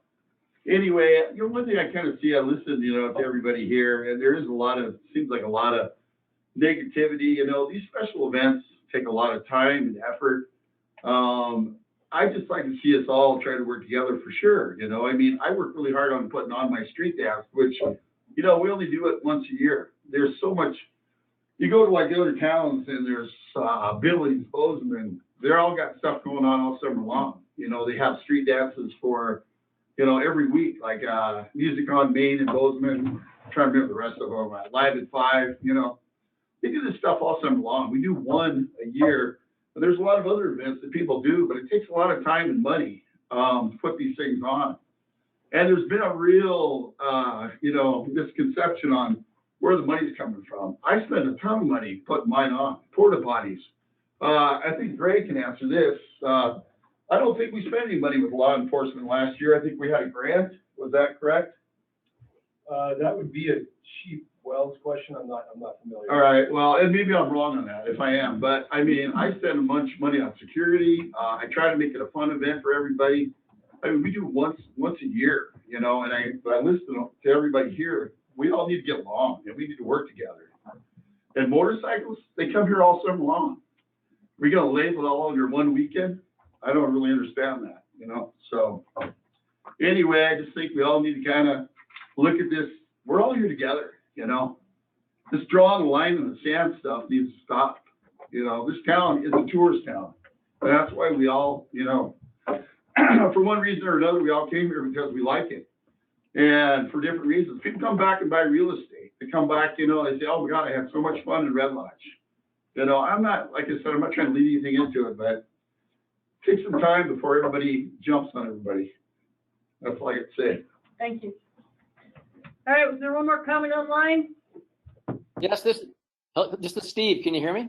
Anyway, one thing I kind of see, I listened, to everybody here, and there is seems like a lot of negativity. These special events take a lot of time and effort. I just like to see us all try to work together for sure. I work really hard on putting on my street dance, which, we only do it once a year. There's so much you go to like the other towns and there's, Billings, Bozeman, they're all got stuff going on all summer long. You know, they have street dances for, you know, every week, like, Music on Main in Bozeman. I'm trying to remember the rest of them, Live at 5, you know. They do this stuff all summer long. We do one a year. And there's a lot of other events that people do, but it takes a lot of time and money, to put these things on. And there's been a real, you know, misconception on where the money's coming from. I spend a ton of money putting mine on, porta potties. I think Greg can answer this. I don't think we spent any money with law enforcement last year. I think we had a grant. Was that correct? That would be a Chief Wells question. I'm not familiar. All right, well, and maybe I'm wrong on that if I am, but I mean, I spend a bunch of money on security. I try to make it a fun event for everybody. I mean, we do once a year, you know, and I listen to everybody here. We all need to get along and we need to work together. And motorcycles, they come here all summer long. We're gonna label it all under one weekend? I don't really understand that, you know, so. Anyway, I just think we all need to kind of look at this. We're all here together, you know. This drawing the line in the sand stuff needs to stop. You know, this town is a tourist town. And that's why we all, you know, for one reason or another, we all came here because we like it. And for different reasons. People come back and buy real estate. They come back, you know, they say, oh my God, I had so much fun in Red Lodge. You know, I'm not, like I said, I'm not trying to lead anything into it, but take some time before everybody jumps on everybody. That's all I can say. Thank you. All right, was there one more comment online? Yes, this is Steve. Can you hear me?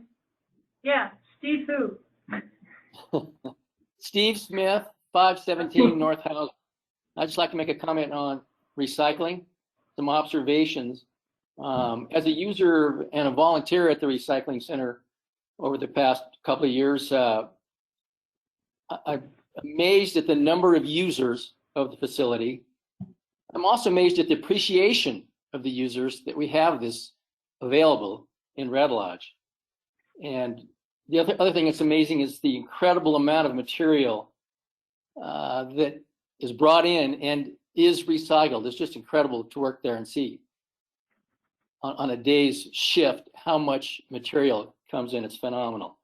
Yeah, Steve who? Steve Smith, 517 North House. I'd just like to make a comment on recycling, some observations. As a user and a volunteer at the recycling center over the past couple of years, I'm amazed at the number of users of the facility. I'm also amazed at the appreciation of the users that we have this available in Red Lodge. And the other thing that's amazing is the incredible amount of material that is brought in and is recycled. It's just incredible to work there and see on a day's shift how much material comes in. It's phenomenal.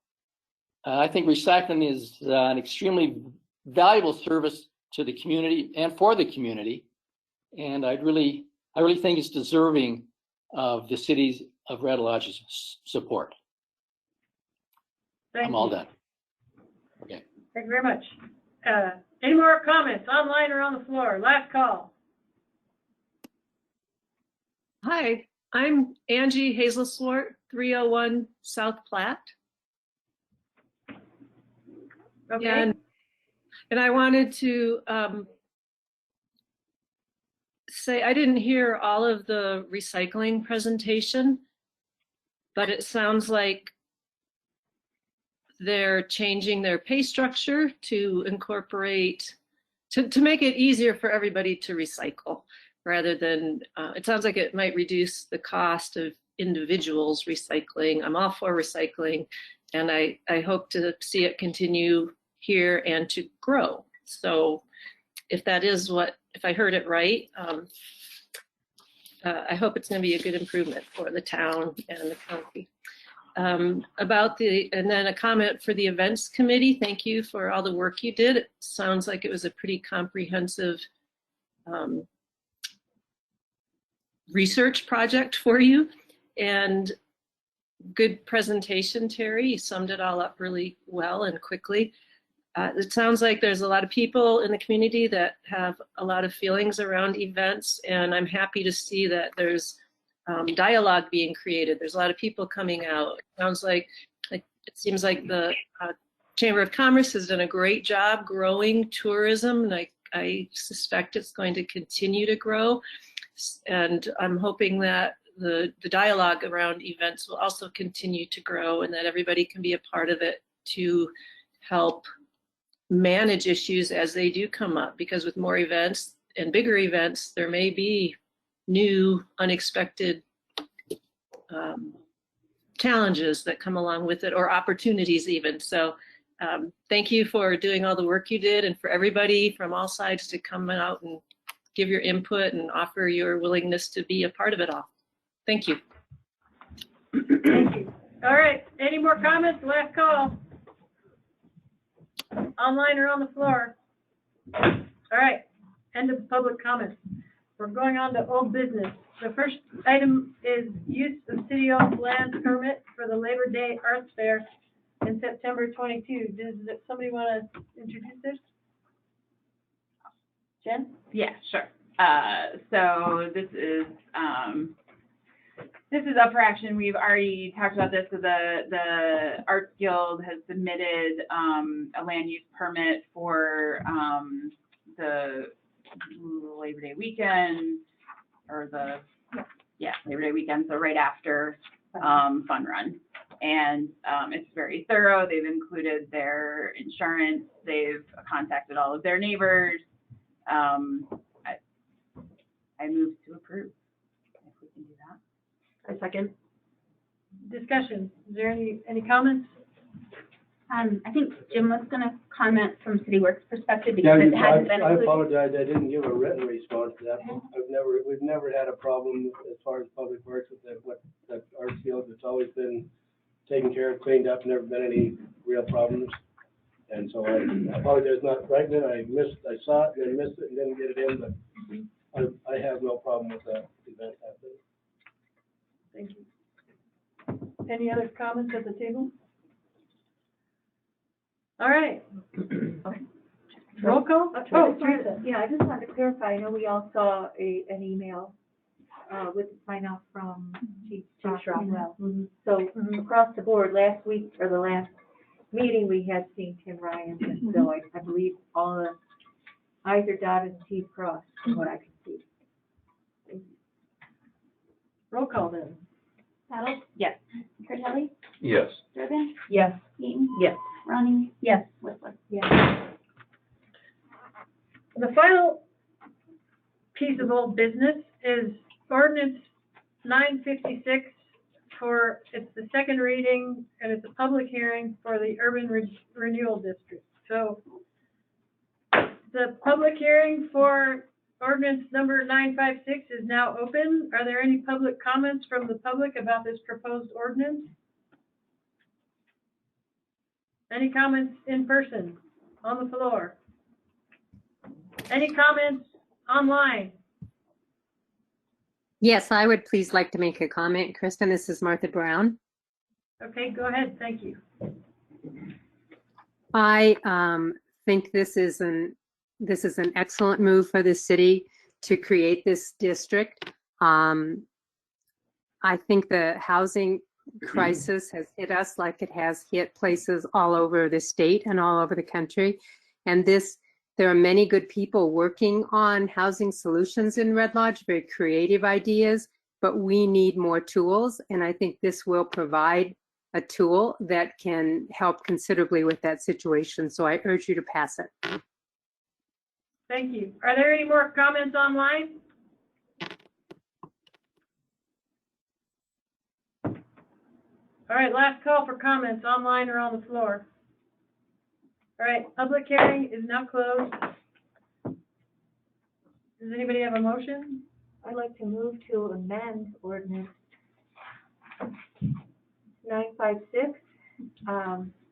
I think recycling is an extremely valuable service to the community and for the community. And I really think it's deserving of the cities of Red Lodge's support. Thank I'm all you. done. Okay. Thank you very much. Any more comments online or on the floor? Last call. Hi, I'm Angie Hazelswart, 301 South Platte. Okay. And I wanted to say I didn't hear all of the recycling presentation, but it sounds like they're changing their pay structure to incorporate, to make it easier for everybody to recycle rather than, it sounds like it might reduce the cost of individuals recycling. I'm all for recycling, and I hope to see it continue here and to grow. So if that is if I heard it right, I hope it's going to be a good improvement for the town and the county. And then a comment for the events committee. Thank you for all the work you did. It sounds like it was a pretty comprehensive research project for you, and good presentation, Terry. You summed it all up really well and quickly. It sounds like there's a lot of people in the community that have a lot of feelings around events, and I'm happy to see that there's dialogue being created. There's a lot of people coming out. It sounds like it seems like the Chamber of Commerce has done a great job growing tourism, and I suspect it's going to continue to grow. And I'm hoping that the dialogue around events will also continue to grow, and that everybody can be a part of it to help manage issues as they do come up, because with more events and bigger events, there may be new unexpected challenges that come along with it, or opportunities even. So thank you for doing all the work you did, and for everybody from all sides to come out and give your input and offer your willingness to be a part of it all. Thank you. Thank you. All right, any more comments? Last call. Online or on the floor? All right, end of public comments. We're going on to old business. The first item is use of city-owned land permit for the Labor Day Arts Fair in September 22. Does somebody want to introduce this? Jen? Yeah, sure. So this is up for action. We've already talked about this. So the Arts Guild has submitted a land use permit for the Labor Day weekend, or Labor Day weekend. So right after Fun Run, and it's very thorough. They've included their insurance. They've contacted all of their neighbors. I move to approve, if we can do that. A second. Discussion. Is there any comments? I think Jim was gonna comment from City Works perspective Yeah, because it hasn't been I included. apologize, I didn't give a written response to that. We've never had a problem as far as public works with that Arts Guild. It's always been taken care of, cleaned up, never been any real problems. And so I apologize, not right then, I saw it, and then missed it, and didn't get it in, but I have no problem with that event happening. Thank you. Any other comments at the table? All right. Roll call? Oh, Teresa. Yeah, I just wanted to clarify, I know we all saw an email, with the sign off from Chief Shroudwell. So across the board, last week, or the last meeting, we had seen Tim Ryan, and so I believe all the I's are dotted and T's crossed, from what I can see. Roll call then. Saddles? Yes. Curtelli? Yes. Durbin? Yes. Eaton? Yes. Ronnie? Yes. Whistler? Yes. The final piece of old business is ordinance 956 it's the second reading, and it's a public hearing for the Urban Renewal District. So the public hearing for ordinance number 956 is now open. Are there any public comments from the public about this proposed ordinance? Any comments in person, on the floor? Any comments online? Yes, I would please like to make a comment. Kristen, this is Martha Brown. Okay, go ahead. Thank you. I think this is an excellent move for the city to create this district. I think the housing crisis has hit us like it has hit places all over the state and all over the country. And there are many good people working on housing solutions in Red Lodge, very creative ideas, but we need more tools. And I think this will provide a tool that can help considerably with that situation. So I urge you to pass it. Thank you. Are there any more comments online? All right, last call for comments, online or on the floor. All right, public hearing is now closed. Does anybody have a motion? I'd like to move to amend ordinance 956,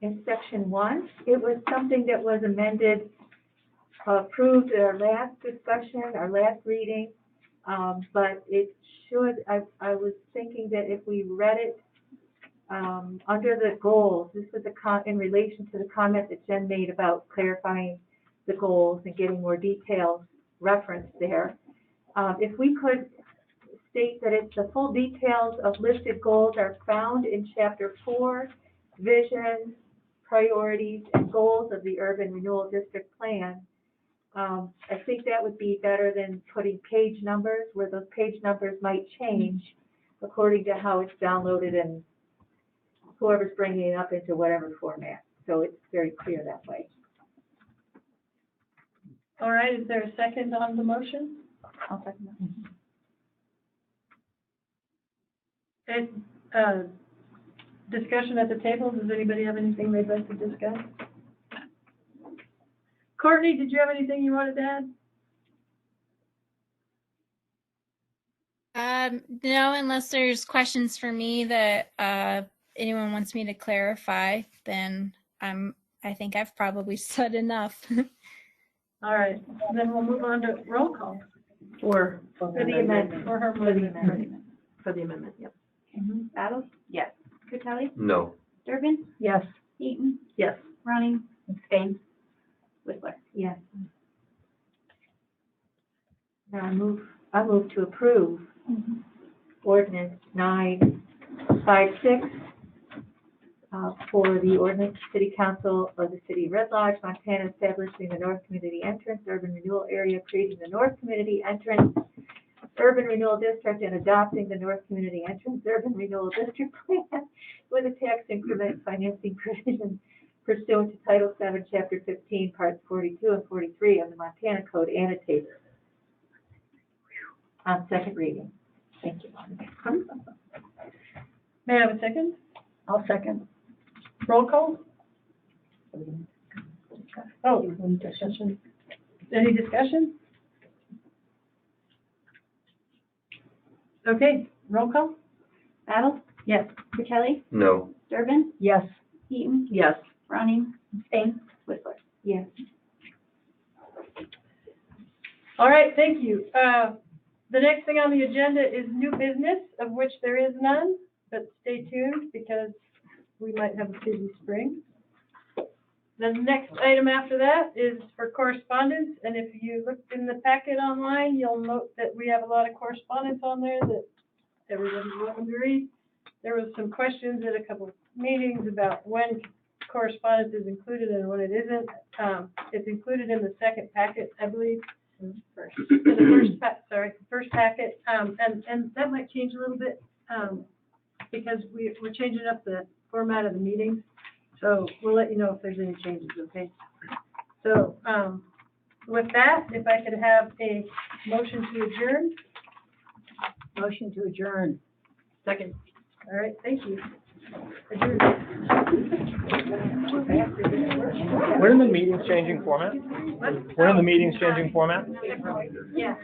in section 1. It was something that was amended, approved at our last discussion, our last reading, but it should, I was thinking that if we read it under the goals, this was in relation to the comment that Jen made about clarifying the goals and getting more details referenced there. If we could state that it's the full details of listed goals are found in chapter 4, vision, priorities, and goals of the Urban Renewal District Plan. I think that would be better than putting page numbers, where those page numbers might change according to how it's downloaded and whoever's bringing it up into whatever format. So it's very clear that way. All right, is there a second on the motion? I'll second that. Discussion at the table. Does anybody have anything they'd like to discuss? Courtney, did you have anything you wanted to add? No, unless there's questions for me that anyone wants me to clarify, then I think I've probably said enough. All right, then we'll move on to roll call. For the amendment. For her For the amendment. amendment. For the amendment, yep. Battles? Yes. Vitale? No. Durbin? Yes. Eaton? Yes. Ronning? Spain? Whistler? Yes. Now I move to approve ordinance 956 for the ordinance City Council of the City of Red Lodge, Montana, establishing the North Community Entrance Urban Renewal Area, creating the North Community Entrance Urban Renewal District, and adopting the North Community Entrance Urban Renewal District Plan with a tax increment financing provision pursuant to Title 7, Chapter 15, Parts 42 and 43 of the Montana Code annotated. On second reading. Thank you, Monica. May I have a second? I'll second. Roll call? Oh, Discussion. any discussion? Okay, roll call? Battles? Yes. Vitale? No. Durbin? Yes. Eaton? Yes. Ronning? Spain? Whistler? Yes. All right, thank you. The next thing on the agenda is new business, of which there is none, but stay tuned because we might have a busy spring. The next item after that is for correspondence, and if you looked in the packet online, you'll note that we have a lot of correspondence on there that everybody's welcome to read. There was some questions at a couple of meetings about when correspondence is included and when it isn't. It's included in the second packet, I believe. First packet, and that might change a little bit, because we're changing up the format of the meetings, so we'll let you know if there's any changes, okay? So, with that, if I could have a motion to adjourn. Motion to adjourn. Second. All right, thank you. Adjourn. When are the meetings changing format? When are the meetings changing format? Yeah.